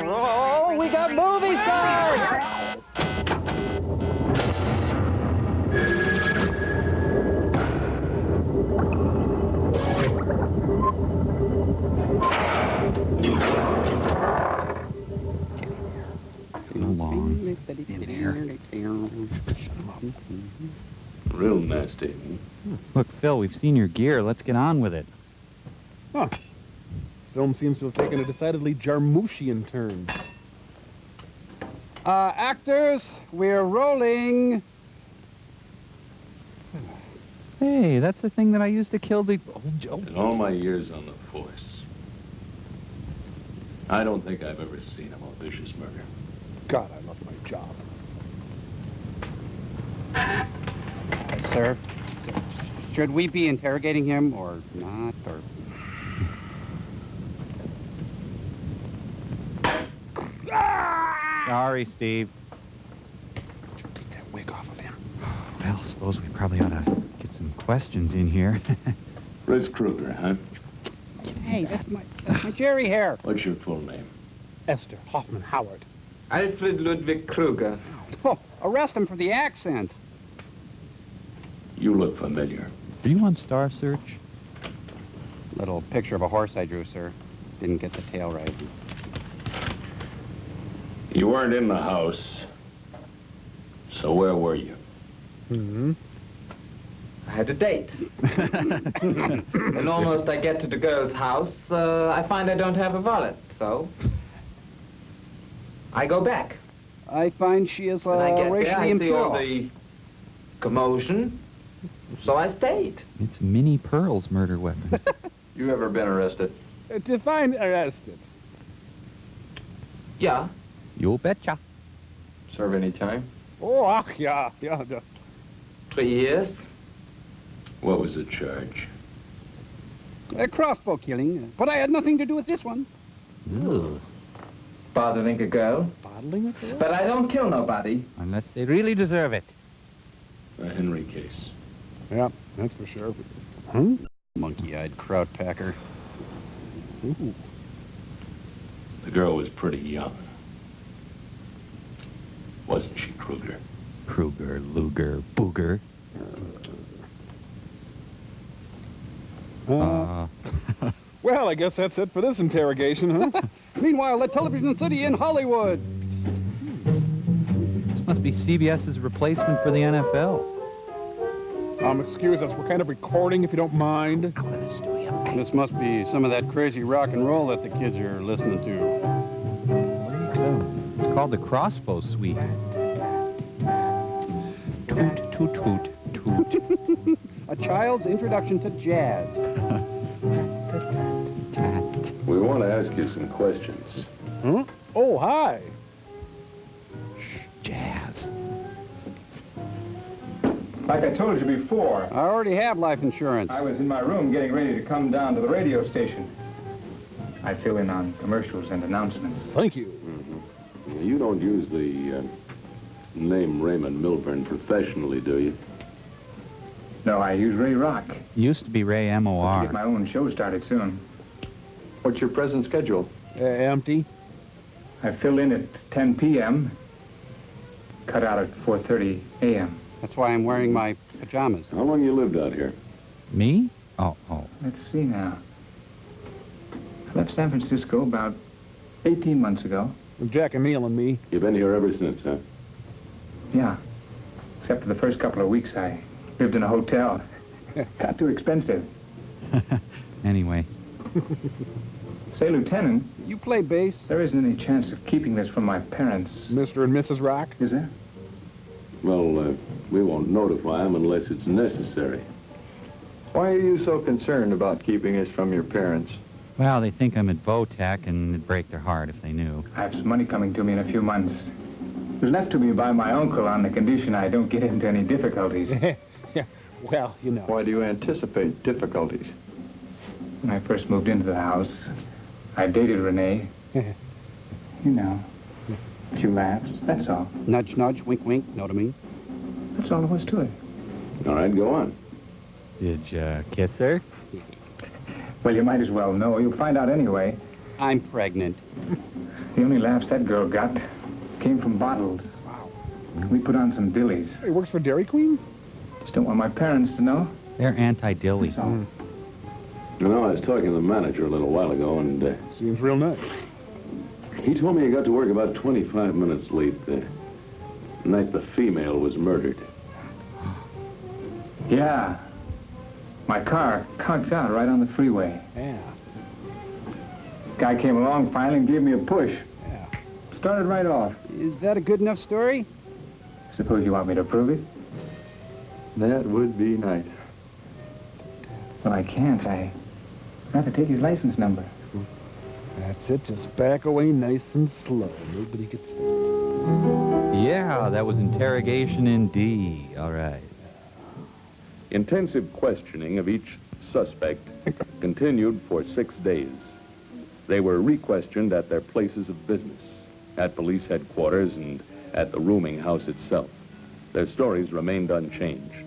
Oh, we got movie signs! Real nasty. Look, Phil, we've seen your gear. Let's get on with it. Huh. This film seems to have taken a decidedly Jarmushian turn. Actors, we're rolling. Hey, that's the thing that I used to kill the... In all my years on the force, I don't think I've ever seen a more vicious murder. God, I love my job. Sir, should we be interrogating him or not, or... Sorry, Steve. Take that wig off of him. Well, suppose we probably ought to get some questions in here. Fritz Kruger, huh? Hey, that's my Jerry hair. What's your full name? Esther Hoffman Howard. Alfred Ludwig Kruger. Oh, arrest him for the accent. You look familiar. Are you on Star Search? Little picture of a horse I drew, sir. Didn't get the tail right. You weren't in the house. So where were you? Mm-hmm. I had a date. And almost I get to the girl's house, I find I don't have a wallet, so I go back. I find she is When I get there, racially I see all impure. the commotion, so I stayed. It's Minnie Pearl's murder weapon. You ever been arrested? Define arrested. Yeah. You betcha. Serve any time? Oh, yeah. 3 years. What was the charge? A crossbow killing, but I had nothing to do with this one. Ugh. Bothering a girl. Bottling a girl? But I don't kill nobody. Unless they really deserve it. A Henry case. Yeah, that's for sure. Huh? Monkey-eyed kraut packer. Ooh. The girl was pretty young. Wasn't she, Kruger? Kruger, Luger, Booger. Well, I guess that's it for this interrogation, huh? Meanwhile, at Television City in Hollywood. This must be CBS's replacement for the NFL. Excuse us, we're kind of recording if you don't mind. Out of the studio. This must be some of that crazy rock and roll that the kids are listening to. It's called the Crossbow Suite. Toot, toot, toot, toot. A child's introduction to jazz. We want to ask you some questions. Huh? Oh, hi. Jazz. Like I told you before, I already have life insurance. I was in my room getting ready to come down to the radio station. I fill in on commercials and announcements. Thank you. Mm-hmm. You don't use the name Raymond Milburn professionally, do you? No, I use Ray Rock. Used to be Ray I'll M.O.R. get my own show started soon. What's your present schedule? Empty. I fill in at 10 p.m., cut out at 4:30 a.m. That's why I'm wearing my pajamas. How long you lived out here? Me? Oh. Let's see now. I left San Francisco about 18 months ago. Jack and Neil and me. You've been here ever since, huh? Yeah. Except for the first couple of weeks, I lived in a hotel. Got too expensive. Anyway. Say, Lieutenant. You play bass? There isn't any chance of keeping this from my parents. Mr. and Mrs. Rock? Is there? Well, we won't notify them unless it's necessary. Why are you so concerned about keeping us from your parents? Well, they think I'm at Votech, and it'd break their heart if they knew. I have some money coming to me in a few months. It was left to me by my uncle on the condition I don't get into any difficulties. Yeah, well, you know. Why do you anticipate difficulties? When I first moved into the house, I dated Renee. You know, a few laughs, that's all. Nudge, nudge, wink, wink, know what I mean? That's all there was to it. All right, go on. Did you kiss her? Well, you might as well know. You'll find out anyway. I'm pregnant. The only laughs that girl got came from bottles. Wow. We put on some dillies. He works for Dairy Queen? Just don't want my parents to know. They're anti-dilly. You know, I was talking to the manager a little while ago, and... Seems real nice. He told me he got to work about 25 minutes late the night the female was murdered. Yeah. My car conked out right on the freeway. Yeah. Guy came along finally and gave me a push. Yeah. Started right off. Is that a good enough story? Suppose you want me to prove it? That would be nice. Well, I can't. I have to take his license number. That's it. Just back away nice and slow. Nobody gets hurt. Yeah, that was interrogation indeed. All right. Intensive questioning of each suspect continued for 6 days. They were re-questioned at their places of business, at police headquarters, and at the rooming house itself. Their stories remained unchanged.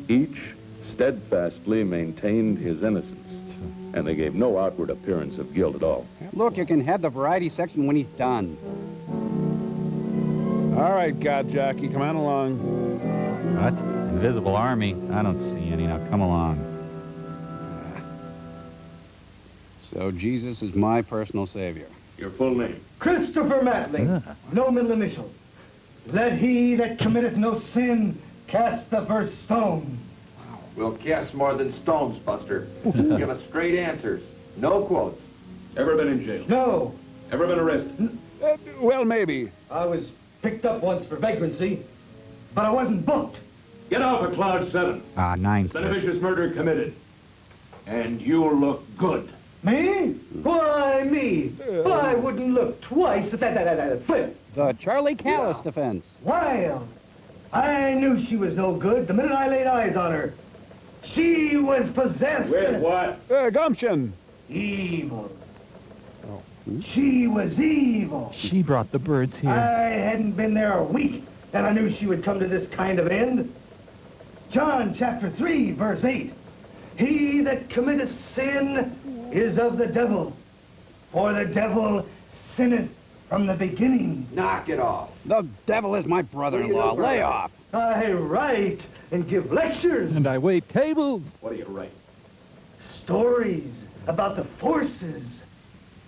Each steadfastly maintained his innocence, and they gave no outward appearance of guilt at all. Look, you can have the variety section when he's done. All right, God Jockey, come on along. What? Invisible Army? I don't see any. Now, come along. So Jesus is my personal savior. Your full name? Christopher Matling. No middle initial. Let he that committeth no sin cast the first stone. We'll cast more than stones, Buster. Give us straight answers. No quotes. Ever been in jail? No. Ever been arrested? Well, maybe. I was picked up once for vagrancy, but I wasn't booked. Get off of Cloud 7. 9, sir. Beneficious murder committed. And you'll look good. Me? Why, me? I wouldn't look twice at that flip. The Charlie Callis defense. Well, I knew she was no good the minute I laid eyes on her. She was possessed. With what? Gumption. Evil. She was evil. She brought the birds here. I hadn't been there a week, and I knew she would come to this kind of end. John chapter 3, verse 8. He that committeth sin is of the devil, for the devil sinneth from the beginning. Knock it off. The devil is my brother-in-law. Lay off. I write and give lectures. And I wait tables. What do you write? Stories about the forces,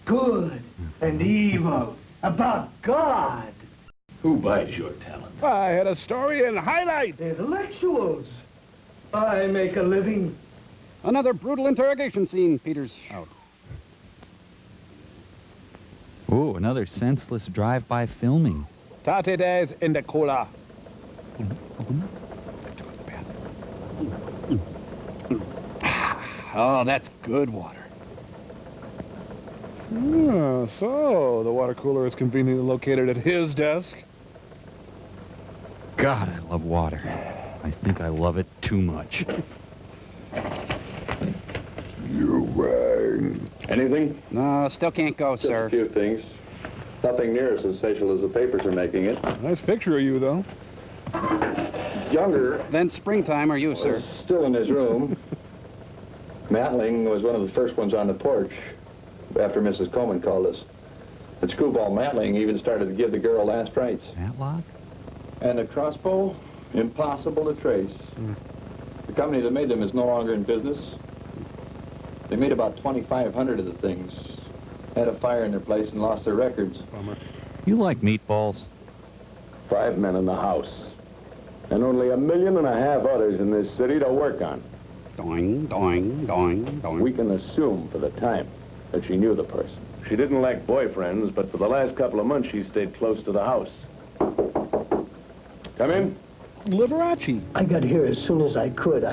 good and evil, about God. Who buys your talent? I had a story in highlights. Intellectuals. I make a living. Another brutal interrogation scene. Peter's out. Ooh, another senseless drive-by filming. Tate days in the cola. Oh, that's good water. Ah, so the water cooler is conveniently located at his desk. God, I love water. I think I love it too much. You rang. Anything? No, still can't go, Just sir. a few things. Nothing near as sensational as the papers are making it. Nice picture of you, though. Younger. Then springtime are you, sir? Still in his room. Matling was one of the first ones on the porch after Mrs. Coleman called us. And Screwball Matling even started to give the girl last rites. Matlock? And the crossbow, impossible to trace. The company that made them is no longer in business. They made about 2,500 of the things. Had a fire in their place and lost their records. Bummer. You like meatballs? 5 men in the house. And only 1.5 million others in this city to work on. Doing, doing, doing, doing. We can assume for the time that she knew the person. She didn't lack boyfriends, but for the last couple of months she stayed close to the house. Come in. Liberace. I got here as soon as I could.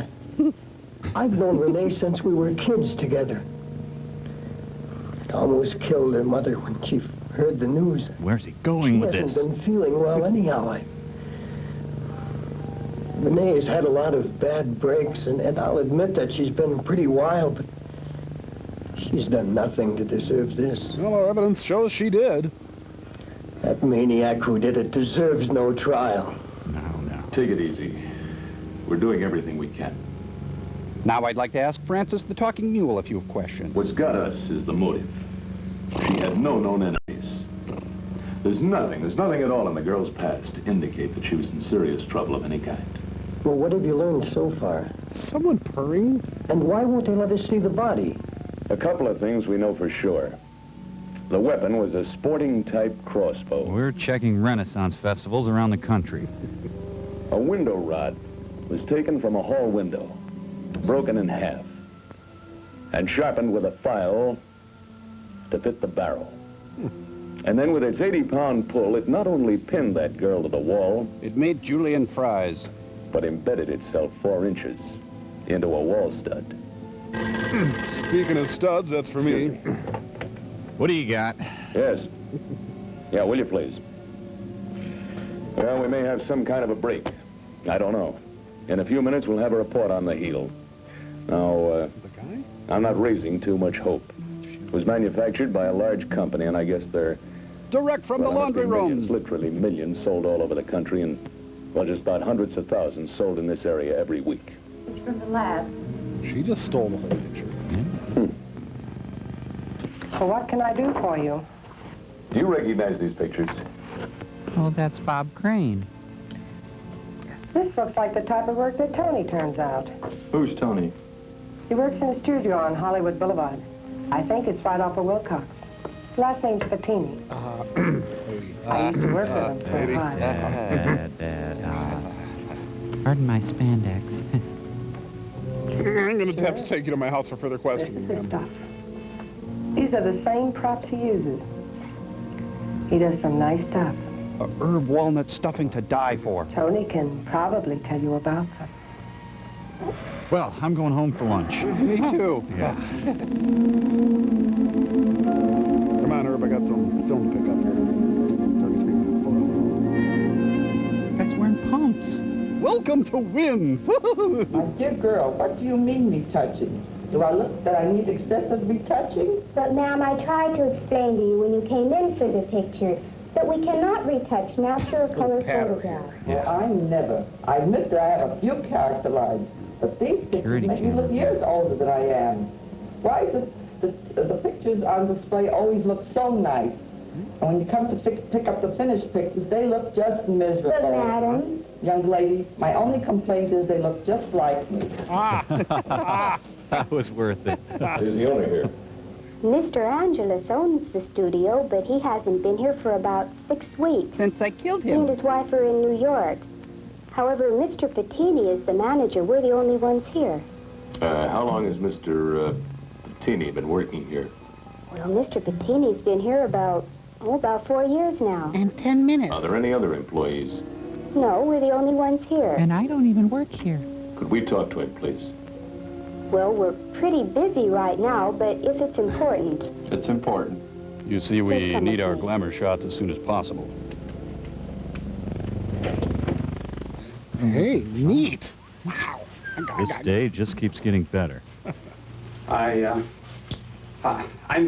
I've known Renee since we were kids together. Almost killed her mother when she heard the news. Where's he going with this? She hasn't been feeling well anyhow. Renee has had a lot of bad breaks, and I'll admit that she's been pretty wild, but she's done nothing to deserve this. Well, our evidence shows she did. That maniac who did it deserves no trial. No. Take it easy. We're doing everything we can. Now I'd like to ask Francis the Talking Mule a few questions. What's got us is the motive. She had no known enemies. There's nothing at all in the girl's past to indicate that she was in serious trouble of any kind. Well, what have you learned so far? Someone purring? And why won't they let us see the body? A couple of things we know for sure. The weapon was a sporting-type crossbow. We're checking Renaissance festivals around the country. A window rod was taken from a hall window, broken in half, and sharpened with a file to fit the barrel. And then with its 80-pound pull, it not only pinned that girl to the wall, it made Julian fries, but embedded itself 4 inches into a wall stud. Speaking of studs, that's for me. What do you got? Yes. Yeah, will you please? Well, we may have some kind of a break. I don't know. In a few minutes, we'll have a report on the heel. Now, I'm not raising too much hope. It was manufactured by a large company, and I guess they're... Direct from the laundry room. Millions, literally millions, sold all over the country, and, well, just about hundreds of thousands sold in this area every week. It's from the lab. She just stole the whole picture. So what can I do for you? Do you recognize these pictures? Oh, that's Bob Crane. This looks like the type of work that Tony turns out. Who's Tony? He works in a studio on Hollywood Boulevard. I think it's right off of Wilcox. His last name's Patini. I used to work with him for a while. Pardon my spandex. I'm going to have to take you to my house for further questioning, This is ma'am. stuff. These are the same props he uses. He does some nice stuff. A herb walnut stuffing to die for. Tony can probably tell you about them. Well, I'm going home for lunch. Me too. Yeah. Come on, Herb, I got some film to pick up here. 33 minutes. That's wearing pumps. Welcome to Win. My dear girl, what do you mean retouching? Do I look that I need excessive retouching? But, ma'am, I tried to explain to you when you came in for the picture that we cannot retouch natural color photographs. Well, I never. I admit that I have a few character lines, but these pictures make me look years older than I am. Why do the pictures on display always look so nice? And when you come to pick up the finished pictures, they look just miserable. But, madam... Young lady, my only complaint is they look just like me. That was worth it. Who's the owner here? Mr. Angelus owns the studio, but he hasn't been here for about 6 weeks. Since I killed He and his wife are in New York. However, Mr. Patini is the manager. We're the only ones here. How long has Mr. Bettini been working here? Well, Mr. Bettini's been here about 4 years now. And 10 minutes. Are there any other employees? No, we're the only ones here. And I don't even work here. Could we talk to him, please? Well, we're pretty busy right now, but if it's important... It's important. You see, we need our glamour shots as soon as possible. Hey, neat. Wow. This day just keeps getting better. I'm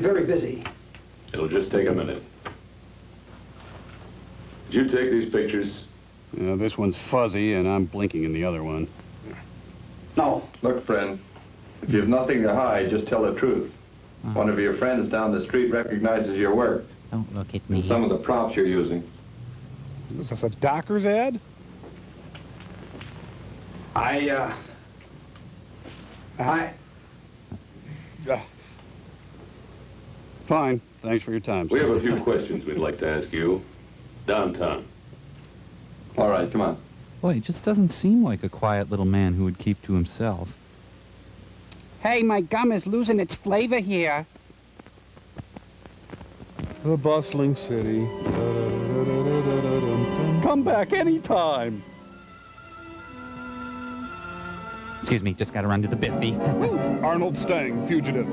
very busy. It'll just take a minute. Did you take these pictures? This one's fuzzy, and I'm blinking in the other one. No. Look, friend, if you have nothing to hide, just tell the truth. One of your friends down the street recognizes your work. Don't look at me. And some of the props you're using. Is this a Dockers ad? Fine. Thanks for your time. We have a few questions we'd like to ask you. Downtown. All right, come on. Boy, he just doesn't seem like a quiet little man who would keep to himself. Hey, my gum is losing its flavor here. The bustling city. Come back anytime. Excuse me, just gotta run to the biffy. Arnold Stang, fugitive.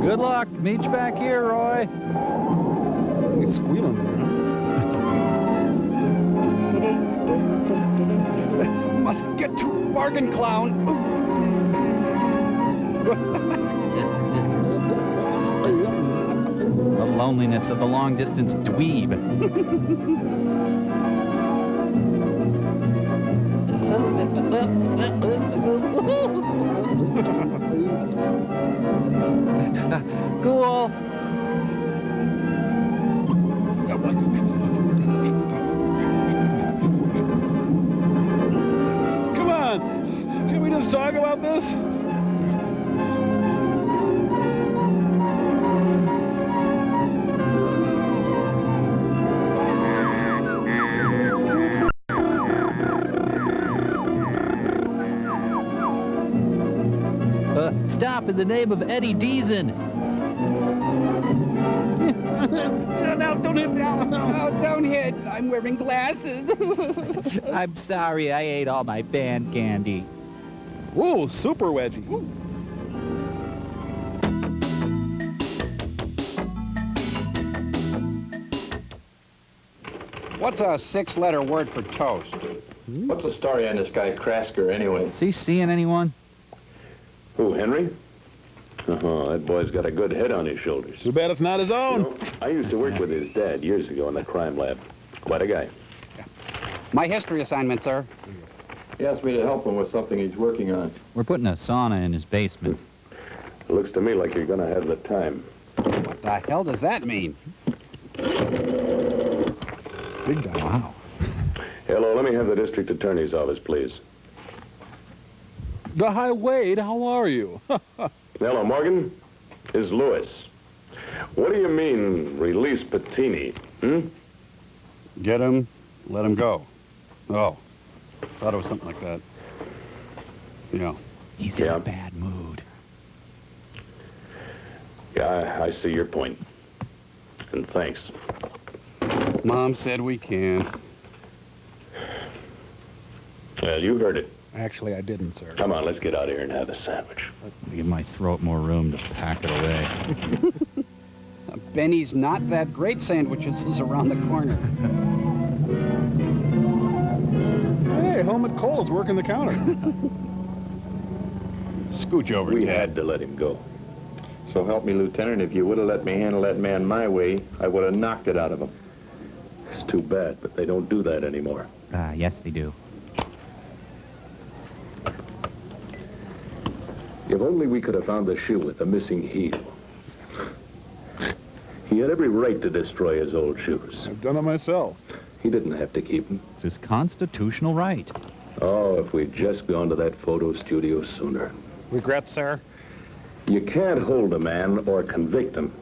Good luck. Meet you back here, Roy. He's squealing there, huh? Must get to bargain clown. The loneliness of the long-distance dweeb. Cool. Come on. Can we just talk about this? Stop in the name of Eddie Deason. No, don't hit me. Oh, don't hit. I'm wearing glasses. I'm sorry, I ate all my band candy. Whoa, super wedgie. What's a 6-letter word for toast? What's the story on this guy Krasker, anyway? Is he seeing anyone? Who, Henry? Oh, that boy's got a good head on his shoulders. Too bad it's not his own. You know, I used to work with his dad years ago in the crime lab. Quite a guy. My history assignment, sir. He asked me to help him with something he's working on. We're putting a sauna in his basement. It looks to me like you're gonna have the time. What the hell does that mean? Big time. Wow. Hello, let me have the district attorney's office, please. The High Wade, how are you? Hello, Morgan. Is Lewis. What do you mean, release Bettini? Get him, let him go. Oh, thought it was something like that. Yeah. He's in a bad mood. Yeah, I see your point. And thanks. Mom said we can't. Well, you heard it. Actually, I didn't, sir. Come on, let's get out of here and have a sandwich. Give my throat more room to pack it away. Benny's not that great sandwiches is around the corner. Hey, Helmut Kohl is working the counter. Scooch over, We Ted. had to let him go. So help me, Lieutenant, if you would have let me handle that man my way, I would have knocked it out of him. It's too bad, but they don't do that anymore. Yes, they do. If only we could have found the shoe with the missing heel. He had every right to destroy his old shoes. I've done it myself. He didn't have to keep them. It's his constitutional right. Oh, if we'd just gone to that photo studio sooner. Regrets, sir? You can't hold a man or convict him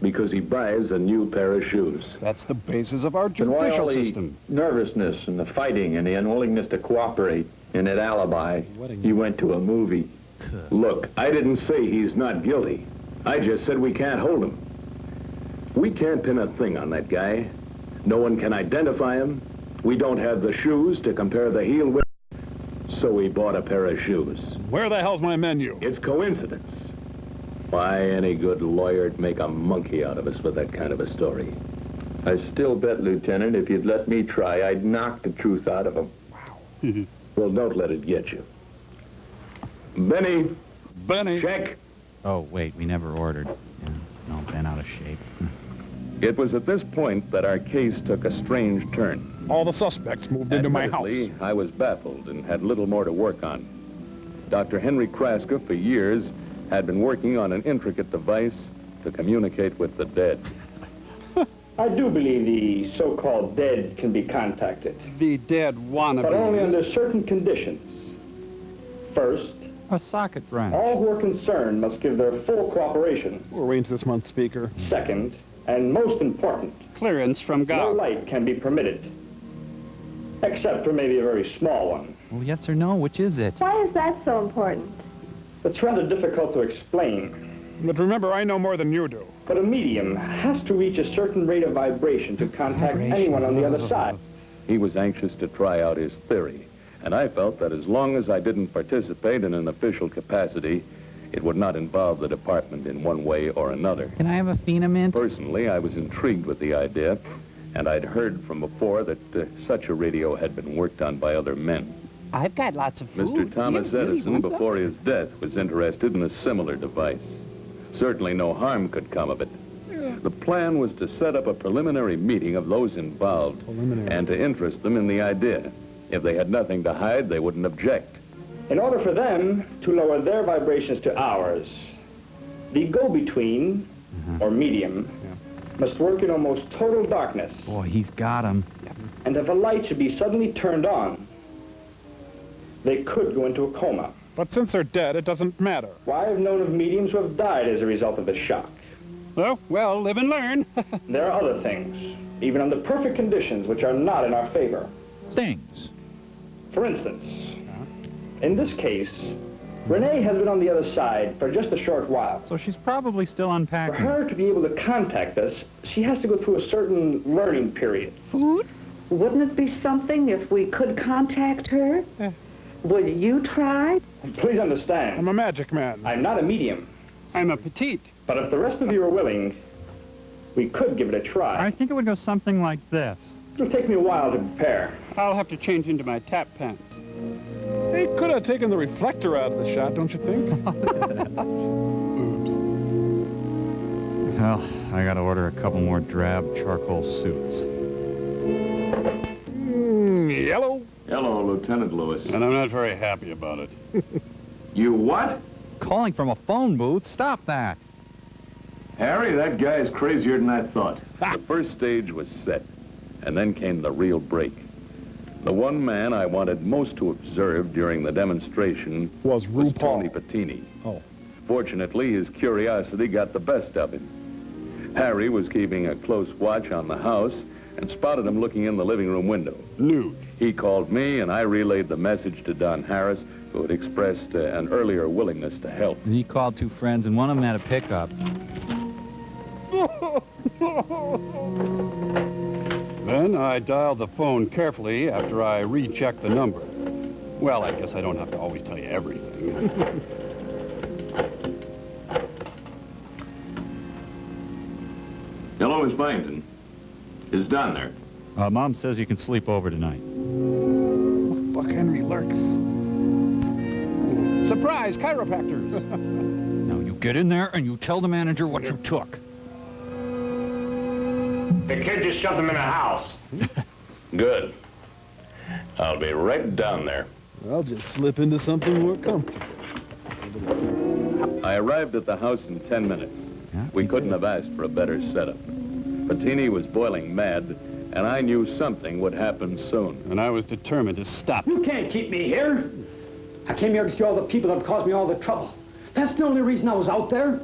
Because he buys a new pair of shoes. That's the basis of our Then why all judicial the system. nervousness and the fighting and the unwillingness to cooperate and that alibi? He went to a movie. Look, I didn't say he's not guilty. I just said we can't hold him. We can't pin a thing on that guy. No one can identify him. We don't have the shoes to compare the heel with. So we bought a pair of shoes. Where the hell's my menu? It's coincidence. Why, any good lawyer'd make a monkey out of us with that kind of a story. I still bet, Lieutenant, if you'd let me try, I'd knock the truth out of him. Wow. Well, don't let it get you. Benny. Check. Oh, wait, we never ordered. Yeah, no, Ben out of shape. It was at this point that our case took a strange turn. All the suspects moved into my house. Admittedly, I was baffled and had little more to work on. Dr. Henry Kraska, for years, had been working on an intricate device to communicate with the dead. I do believe the so-called dead can be contacted. The dead wannabes. But only under certain conditions. First, a socket branch. All who are concerned must give their full cooperation. We'll arrange this month's speaker. Second, and most important, clearance from God. No light can be permitted. Except for maybe a very small one. Well, yes or no, which is it? Why is that so important? It's rather difficult to explain. But remember, I know more than you do. But a medium has to reach a certain rate of vibration to contact anyone on the other side. He was anxious to try out his theory, and I felt that as long as I didn't participate in an official capacity, it would not involve the department in one way or another. Can I have a Phenamint? Personally, I was intrigued with the idea, and I'd heard from before that such a radio had been worked on by other men. I've got lots of food. Mr. Thomas Edison, before his death, was interested in a similar device. Certainly no harm could come of it. The plan was to set up a preliminary meeting of those involved and to interest them in the idea. If they had nothing to hide, they wouldn't object. In order for them to lower their vibrations to ours, the go-between, or medium, must work in almost total darkness. Boy, he's got him. And if a light should be suddenly turned on, they could go into a coma. But since they're dead, it doesn't matter. Why, I've known of mediums who have died as a result of the shock. Oh, well, live and learn. There are other things, even under perfect conditions, which are not in our favor. Things? For instance, in this case, Renee has been on the other side for just a short while. So she's probably still unpacking. For her to be able to contact us, she has to go through a certain learning period. Food? Wouldn't it be something if we could contact her? Would you try? Please understand. I'm a magic man. I'm not a medium. I'm a petite. But if the rest of you are willing, we could give it a try. I think it would go something like this. It'll take me a while to prepare. I'll have to change into my tap pants. They could have taken the reflector out of the shot, don't you think? Oops. Well, I gotta order a couple more drab charcoal suits. Yellow? Hello, Lieutenant Lewis. And I'm not very happy about it. You what? Calling from a phone booth? Stop that. Harry, that guy's crazier than I thought. The first stage was set, and then came the real break. The one man I wanted most to observe during the demonstration was Tony Patini. Oh. Fortunately, his curiosity got the best of him. Harry was keeping a close watch on the house and spotted him looking in the living room window. Nude. He called me, and I relayed the message to Don Harris, who had expressed an earlier willingness to help. And he called two friends, and one of them had a pickup. Then I dialed the phone carefully after I rechecked the number. Well, I guess I don't have to always tell you everything. Hello, Miss Byington. Is Don there? Mom says you can sleep over tonight. Buck Henry lurks. Surprise, chiropractors! Now you get in there and you tell the manager what you took. The kid just shoved him in the house. Good. I'll be right down there. I'll just slip into something more comfortable. I arrived at the house in 10 minutes. Yeah? We couldn't have asked for a better setup. Patini was boiling mad, and I knew something would happen soon. And I was determined to stop. You can't keep me here. I came here to see all the people that have caused me all the trouble. That's the only reason I was out there.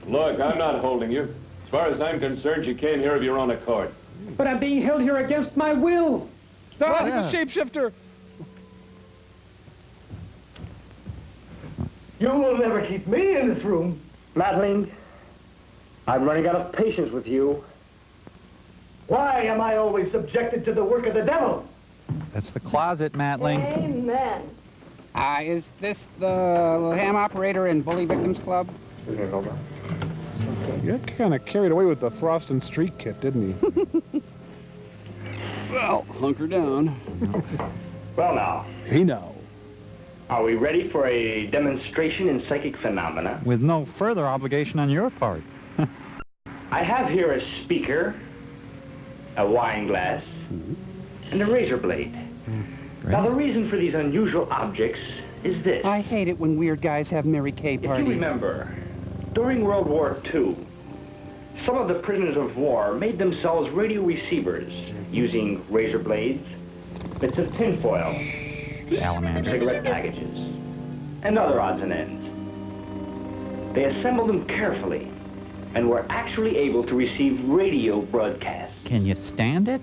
Look, I'm not holding you. As far as I'm concerned, you came here of your own accord. But I'm being held here against my will. Stop! He's a shapeshifter! You will never keep me in this room. Madeline, I'm running out of patience with you. Why am I always subjected to the work of the devil? That's the closet, Matling. Amen. Is this the ham operator in Bully Victims Club? You got kind of carried away with the Frost and Streak kit, didn't he? Well, hunker down. Well, now. Hey, now. Are we ready for a demonstration in psychic phenomena? With no further obligation on your part. I have here a speaker, a wine glass, and a razor blade. Now, the reason for these unusual objects is this. I hate it when weird guys have Mary Kay parties. If you remember, during World War II, some of the prisoners of war made themselves radio receivers using razor blades, bits of tinfoil, cigarette packages, and other odds and ends. They assembled them carefully and were actually able to receive radio broadcasts. Can you stand it?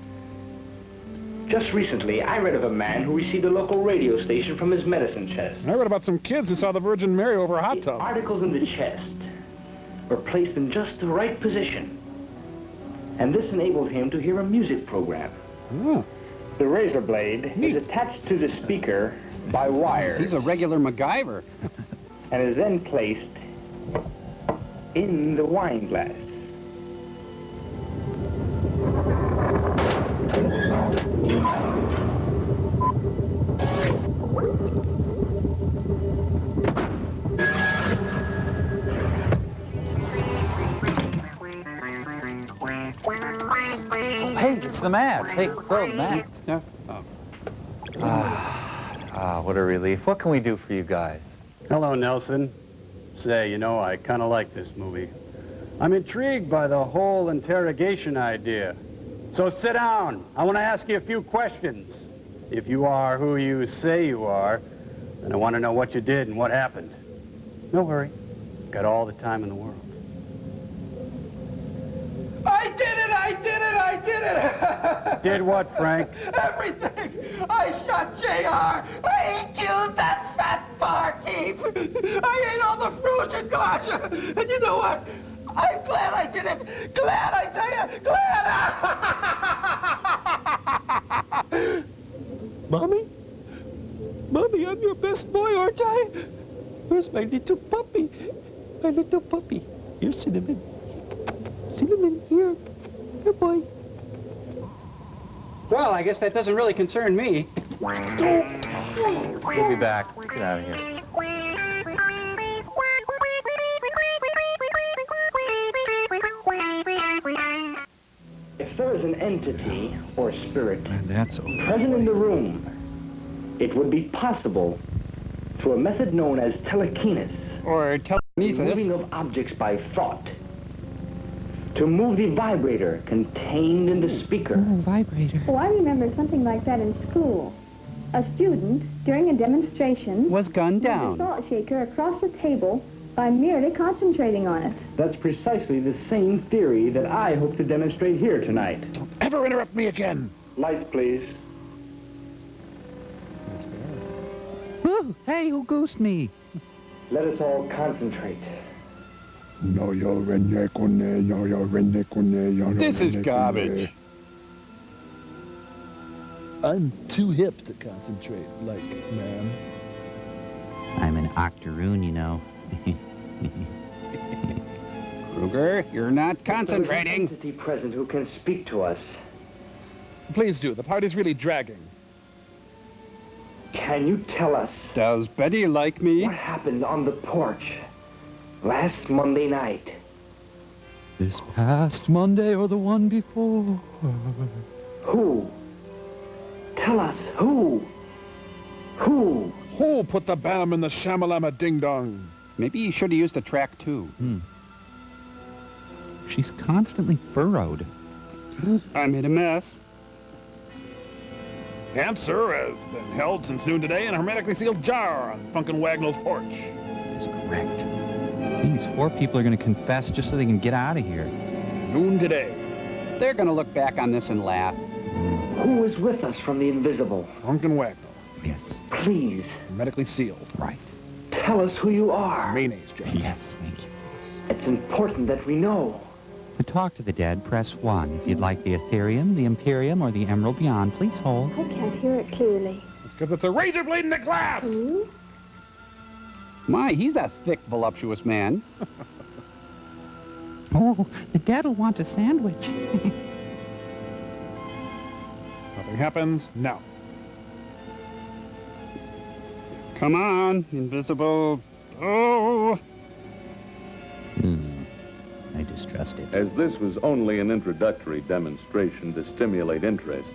Just recently, I read of a man who received a local radio station from his medicine chest. I read about some kids who saw the Virgin Mary over a hot tub. Articles in the chest were placed in just the right position, and this enabled him to hear a music program. The razor blade is attached to the speaker by wires. He's a regular MacGyver. And is then placed in the wine glass. Hey, it's the Mats. Hey, Phil, the Mats. Yeah. What a relief. What can we do for you guys? Hello, Nelson. Say, you know, I kind of like this movie. I'm intrigued by the whole interrogation idea. So sit down. I want to ask you a few questions. If you are who you say you are, then I want to know what you did and what happened. Don't worry. Got all the time in the world. I did it! I did it! I did it! Did what, Frank? Everything! I shot JR! I killed that fat barkeep! I ate all the fruit and gosh! And you know what? I'm glad I did it! Glad, I tell you! Glad! Mommy? Mommy, I'm your best boy, aren't I? Where's my little puppy? My little puppy. Here, Cinnamon. Cinnamon, here. Here, boy. Well, I guess that doesn't really concern me. We'll be back. Let's get out of here. If there is an entity or spirit That's present in the room, it would be possible through a method known as telekinesis, or telekinesis, moving of objects by thought, to move the vibrator contained in the speaker. Vibrator. Oh, I remember something like that in school. A student, during a demonstration, was gunned moved down. a salt shaker across the table by merely concentrating on it. That's precisely the same theory that I hope to demonstrate here tonight. Don't ever interrupt me again. Lights, please. Ooh, hey, who goosed me? Let us all concentrate. This is garbage. I'm too hip to concentrate, like, man. I'm an octoroon, you know. Kruger, you're not concentrating. There is an entity present who can speak to us. Please do. The party's really dragging. Can you tell us Does Betty like me? what happened on the porch last Monday night? This past Monday or the one before? Who? Tell us, who? Who? Who put the bam in the shamalama ding-dong? Maybe you should have used a track, too. She's constantly furrowed. I made a mess. Answer has been held since noon today in a hermetically sealed jar on Funkin' Wagnall's porch. That's correct. These 4 people are going to confess just so they can get out of here. Noon today. They're gonna look back on this and laugh. Who is with us from the invisible? Drunken Wagner. Yes. Please. Medically sealed. Right. Tell us who you are. Mayonnaise, Jack. Yes, thank you. It's important that we know. To talk to the dead, press 1. If you'd like the Ethereum, the Imperium, or the Emerald Beyond, please hold. I can't hear it clearly. It's because it's a razor blade in the glass. My, he's a thick, voluptuous man. Oh, the dead will want a sandwich. Nothing happens. No. Come on, invisible. Oh. I distrust it. As this was only an introductory demonstration to stimulate interest,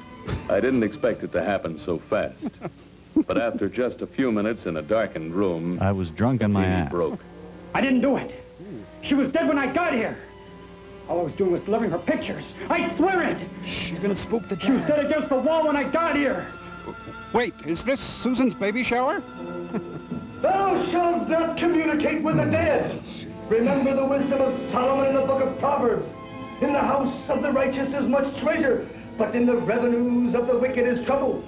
I didn't expect it to happen so fast. But after just a few minutes in a darkened room, I was drunk on my ass. Broke. I didn't do it. She was dead when I got here. All I was doing was delivering her pictures. I swear it. Shh, you're gonna spook the dead. She was dead against the wall when I got here. Wait, is this Susan's baby shower? Thou shalt not communicate with the dead. Remember the wisdom of Solomon in the book of Proverbs. In the house of the righteous is much treasure, but in the revenues of the wicked is trouble.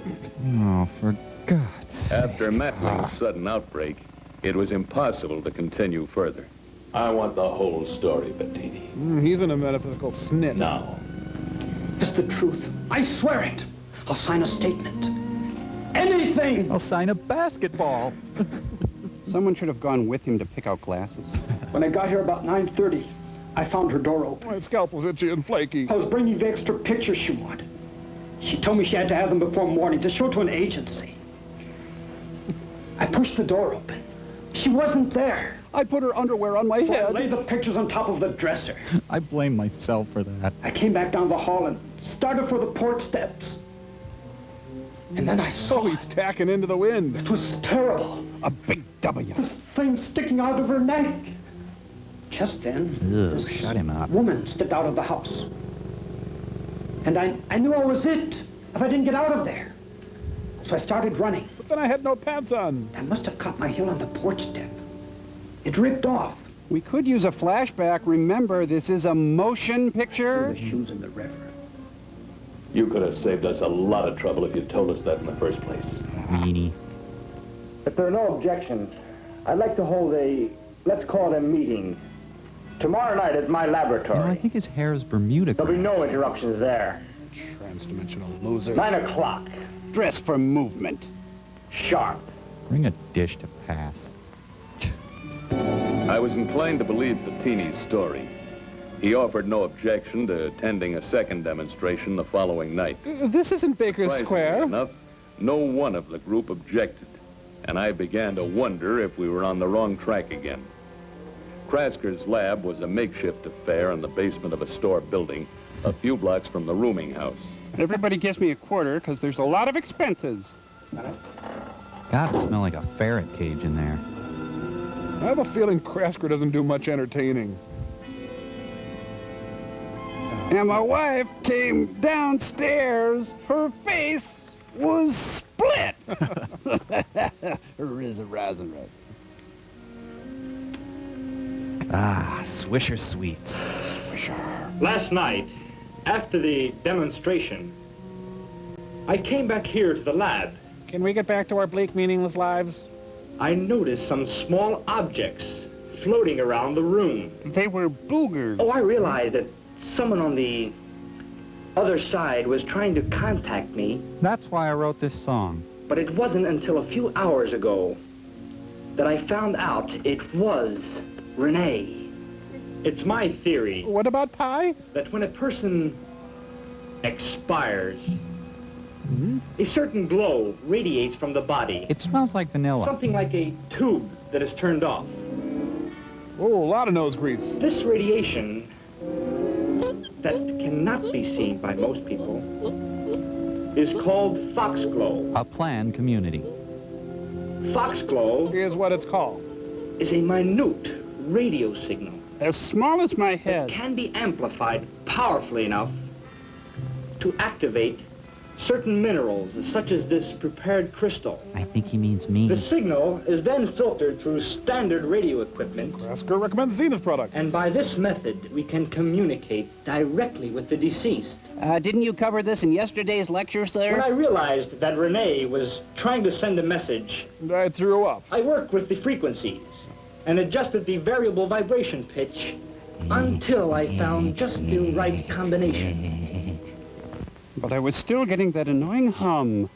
Oh, for God's sake. After Matling's sudden outbreak, it was impossible to continue further. I want the whole story, Bettini. He's in a metaphysical snit. Now. It's the truth. I swear it. I'll sign a statement. Anything! I'll sign a basketball. Someone should have gone with him to pick out glasses. When I got here about 9:30, I found her door open. My scalp was itchy and flaky. I was bringing the extra pictures she wanted. She told me she had to have them before morning to show to an agency. I pushed the door open. She wasn't there. I put her underwear on my So I head. laid the pictures on top of the dresser. I blame myself for that. I came back down the hall and started for the porch steps. And then I saw he's tacking into the wind. It was terrible. A big W. This thing sticking out of her neck. Just then, Ugh, shut him up. a woman stepped out of the house. And I knew I was it if I didn't get out of there. So I started running. But then I had no pants on. I must have caught my heel on the porch step. It ripped off. We could use a flashback. Remember, this is a motion picture. The shoes in the river. You could have saved us a lot of trouble if you'd told us that in the first place. Meanie. If there are no objections, I'd like to hold let's call it a meeting. Tomorrow night at my laboratory. I think his hair is Bermuda. There'll be no interruptions there. Trans-dimensional losers. 9 o'clock. Dress for movement. Sharp. Bring a dish to pass. I was inclined to believe Bettini's story. He offered no objection to attending a second demonstration the following night. This isn't Baker's Surprisingly Square. enough, no one of the group objected, and I began to wonder if we were on the wrong track again. Krasker's lab was a makeshift affair in the basement of a store building a few blocks from the rooming house. Everybody gives me a quarter because there's a lot of expenses. God, it smell like a ferret cage in there. I have a feeling Krasker doesn't do much entertaining. And my wife came downstairs. Her face was split. Rising. Ah, Swisher Sweets. Swisher. Last night, after the demonstration, I came back here to the lab. Can we get back to our bleak, meaningless lives? I noticed some small objects floating around the room. They were boogers. Oh, I realized that someone on the other side was trying to contact me. That's why I wrote this song. But it wasn't until a few hours ago that I found out it was Renee. It's my theory. What about pie? That when a person expires, a certain glow radiates from the body. It smells like vanilla. Something like a tube that is turned off. Oh, a lot of nose grease. This radiation that cannot be seen by most people is called foxglow. A planned community. Foxglow is what it's called. Is a minute radio signal. As small as my head. It can be amplified powerfully enough to activate certain minerals, such as this prepared crystal. I think he means me. The signal is then filtered through standard radio equipment. Krasker recommends Zenith products. And by this method, we can communicate directly with the deceased. Didn't you cover this in yesterday's lecture, sir? When I realized that Renee was trying to send a message, I threw up. I worked with the frequencies and adjusted the variable vibration pitch until I found just the right combination. But I was still getting that annoying hum.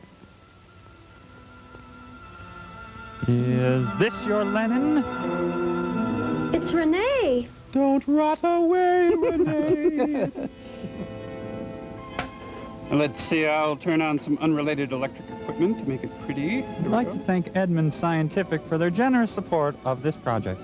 Is this your Lennon? It's Renee. Don't rot away, Renee. Let's see, I'll turn on some unrelated electric equipment to make it pretty. I'd like to thank Edmund Scientific for their generous support of this project.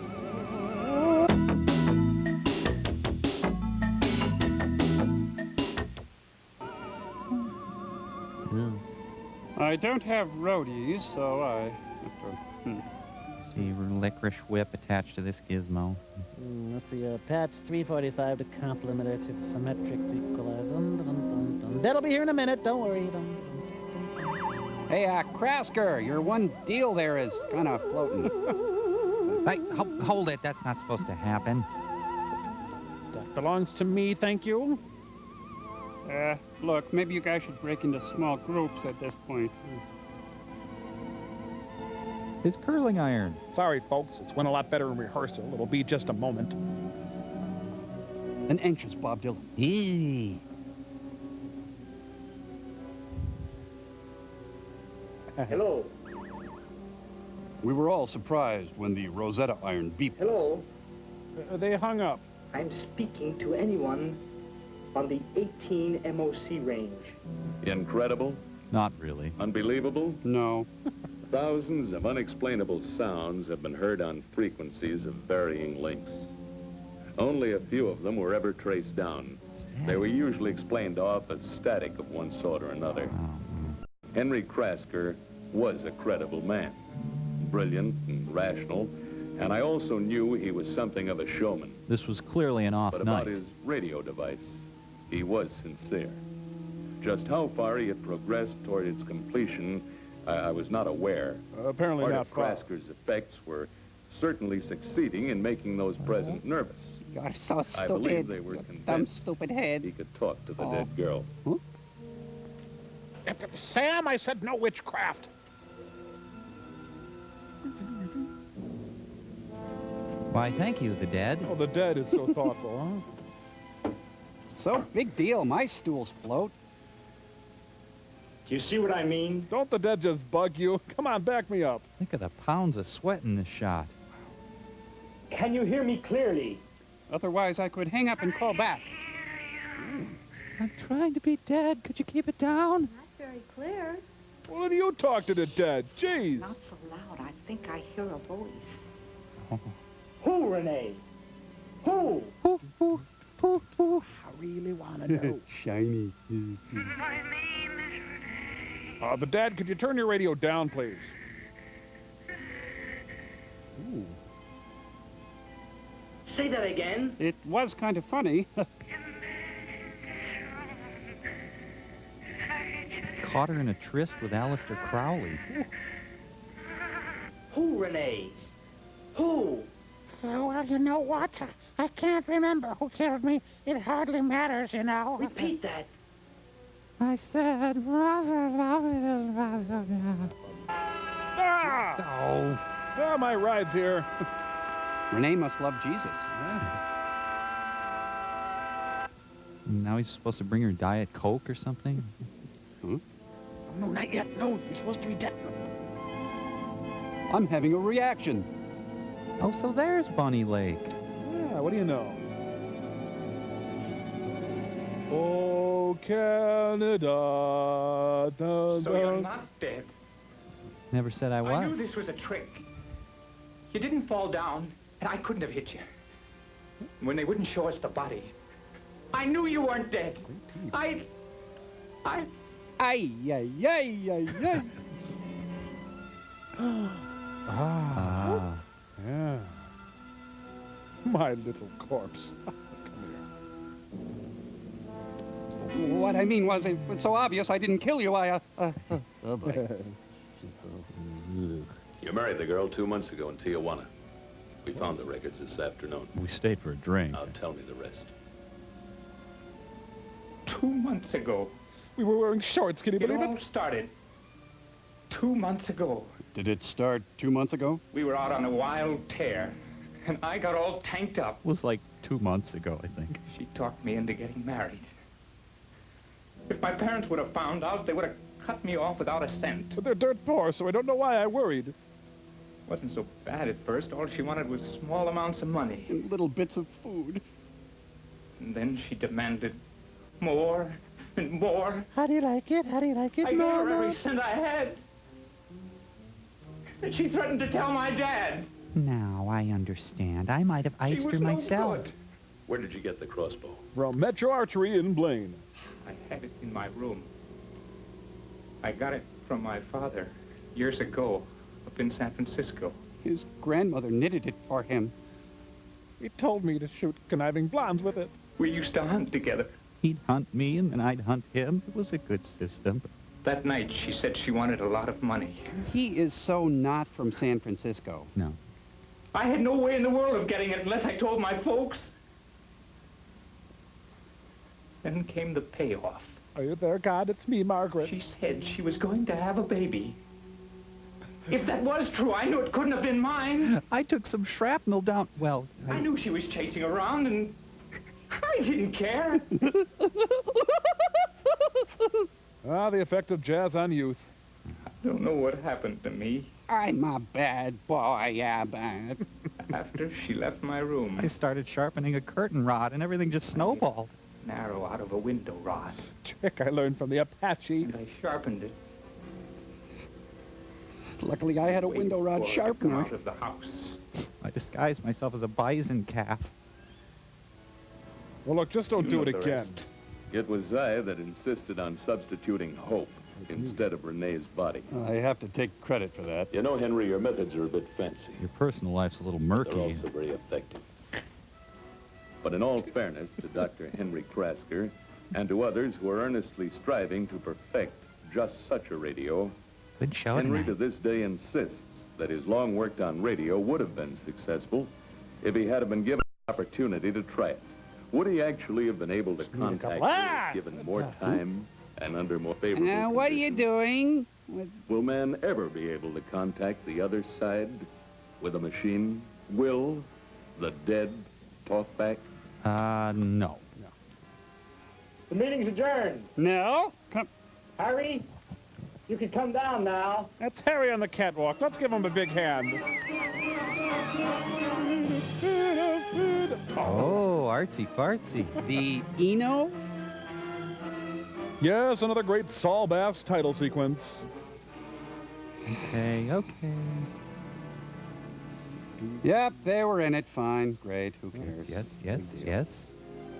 I don't have roadies, so I have to... See, licorice whip attached to this gizmo. Let's see, patch 345 to complement it. It's symmetric equalizer. Dun, dun, dun, dun. That'll be here in a minute. Don't worry. Hey, Krasker, your one deal there is kind of floating. Hey, hold it. That's not supposed to happen. That belongs to me, thank you. Look, maybe you guys should break into small groups at this point. His curling iron. Sorry, folks. It's went a lot better in rehearsal. It'll be just a moment. An anxious Bob Dylan. Eee. Hello. We were all surprised when the Rosetta iron beeped. Hello. They hung up. I'm speaking to anyone on the 18 MOC range. Incredible? Not really. Unbelievable? No. Thousands of unexplainable sounds have been heard on frequencies of varying lengths. Only a few of them were ever traced down. They were usually explained off as static of one sort or another. Henry Krasker was a credible man, brilliant and rational, and I also knew he was something of a showman. This was clearly an off But night. about his radio device, he was sincere. Just how far he had progressed toward its completion, I was not aware. Apparently Part not of far. Krasker's effects were certainly succeeding in making those present nervous. You're so stupid. I believe they were Dumb, convinced stupid head. he could talk to the dead girl. Sam, I said no witchcraft. Why, thank you, the dead. Oh, the dead is so thoughtful, huh? So big deal, my stools float. Do you see what I mean? Don't the dead just bug you? Come on, back me up. Think of the pounds of sweat in this shot. Can you hear me clearly? Otherwise, I could hang up and call back. I'm trying to be dead. Could you keep it down? Not very clear. Well, then you talk to the dead. Jeez. Not so loud. I think I hear a voice. Who, Renee? Who? I really want to know. Shiny. The dad, could you turn your radio down, please? Ooh. Say that again. It was kind of funny. Caught her in a tryst with Aleister Crowley. Who, Renee? Who? Oh, well, you know what? I can't remember who killed me. It hardly matters, you know. Repeat that. I said... Ah! Oh, my ride's here. Renee must love Jesus. Now he's supposed to bring her Diet Coke or something? Huh? No, not yet. No, you're supposed to be dead. I'm having a reaction. Oh, so there's Bunny Lake. Yeah, what do you know? Oh, Canada. Dun, So you're dun. not dead. Never said I I knew was. this was a trick. You didn't fall down, and I couldn't have hit you. When they wouldn't show us the body, I knew you weren't dead. Ay, ay, ay, ay, ay. Ah. Yeah. My little corpse. Come here. what I mean was, it was so obvious I didn't kill you. Oh, boy. You married the girl 2 months ago in Tijuana. We found the records this afternoon. We stayed for a drink. Now tell me the rest. 2 months ago. We were wearing shorts, can you believe It all started 2 months ago. Did it start 2 months ago? We were out on a wild tear, and I got all tanked up. It was like 2 months ago, I think. She talked me into getting married. If my parents would have found out, they would have cut me off without a cent. But they're dirt poor, so I don't know why I worried. Wasn't so bad at first. All she wanted was small amounts of money. And little bits of food. And then she demanded more and more. How do you like it? How do you like it, I gave her Mama? every cent I had. And she threatened to tell my dad. Now, I understand. I might have iced her myself. Where did you get the crossbow? From Metro Archery in Blaine. I had it in my room. I got it from my father years ago up in San Francisco. His grandmother knitted it for him. He told me to shoot conniving blondes with it. We used to hunt together. He'd hunt me, and then I'd hunt him. It was a good system. That night, she said she wanted a lot of money. He is so not from San Francisco. No. I had no way in the world of getting it unless I told my folks. Then came the payoff. Are you there, God? It's me, Margaret. She said she was going to have a baby. If that was true, I knew it couldn't have been mine. I took some shrapnel down. Well, I knew she was chasing around, and I didn't care. Ah, the effect of jazz on youth. I don't know what happened to me. I'm a bad boy, yeah, bad. After she left my room. I started sharpening a curtain rod, and everything just snowballed. Narrow out of a window rod. Trick I learned from the Apache. And I sharpened it. Luckily, I had a window rod sharpener. Out of the house. I disguised myself as a bison calf. Well, look, just don't do it again. It was I that insisted on substituting Hope instead of Renee's body. I have to take credit for that. You know, Henry, your methods are a bit fancy. Your personal life's a little They're murky. also very effective. But in all fairness to Dr. Henry Krasker and to others who are earnestly striving to perfect just such a radio, Good show Henry tonight. to this day insists that his long work on radio would have been successful if he had been given the opportunity to try it. Would he actually have been able to contact you if given more time and under more favorable Now, what are you doing? Will man ever be able to contact the other side with a machine? Will the dead talk back? No. The meeting's adjourned. No? Come. Harry, you can come down now. That's Harry on the catwalk. Let's give him a big hand. Oh, artsy fartsy. The Eno? Yes, another great Saul Bass title sequence. Okay. Yep, they were in it. Fine. Great. Who cares? Yes.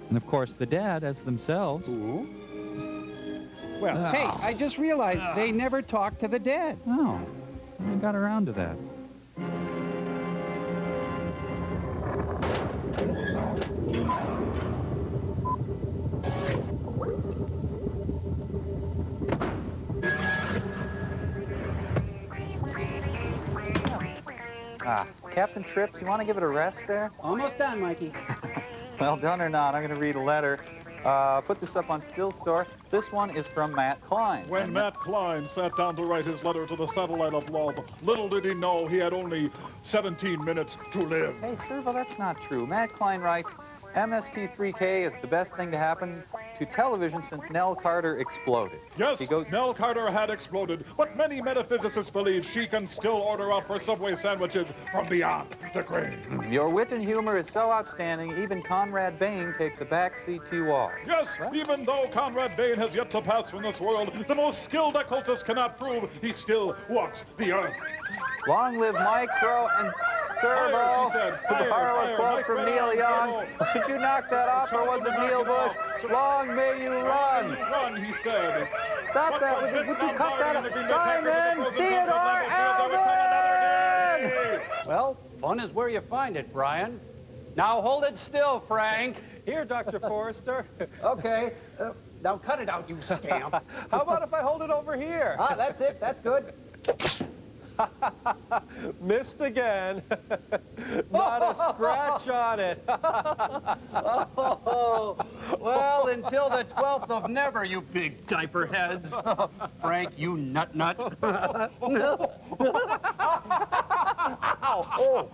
And of course, the dad as themselves. Ooh. Well, hey, I just realized they never talked to the dead. Oh, I got around to that. Captain Trips, you want to give it a rest there? Almost done, Mikey. Well, done or not, I'm going to read a letter. Put this up on Still Store. This one is from Matt Klein. When Matt Klein sat down to write his letter to the satellite of love, little did he know he had only 17 minutes to live. Hey, Servo, that's not true. Matt Klein writes, MST3K is the best thing to happen to television since Nell Carter exploded. Yes, He goes, Nell Carter had exploded, but many metaphysicists believe she can still order up her Subway sandwiches from beyond the grave. your wit and humor is so outstanding, even Conrad Bain takes a backseat to you all. Yes, even though Conrad Bain has yet to pass from this world, the most skilled occultist cannot prove he still walks the earth. Long live Micro and Servo. Fire, she said. Fire, Borrow a fire, quote Mike from Brown, Neil Young. Servo. Did you knock that off, or was it Neil Bush? Long may you run. Run, he said. Stop that. Would you cut that up? Simon Theodore Alvin! Well, fun is where you find it, Brian. Now hold it still, Frank. Here, Dr. Forrester. Okay. Now cut it out, you scamp. How about if I hold it over here? Ah, that's it. That's good. Missed again. Not a scratch on it. Oh, well, until the 12th of never, you big diaper heads. Frank, you nut. Ow.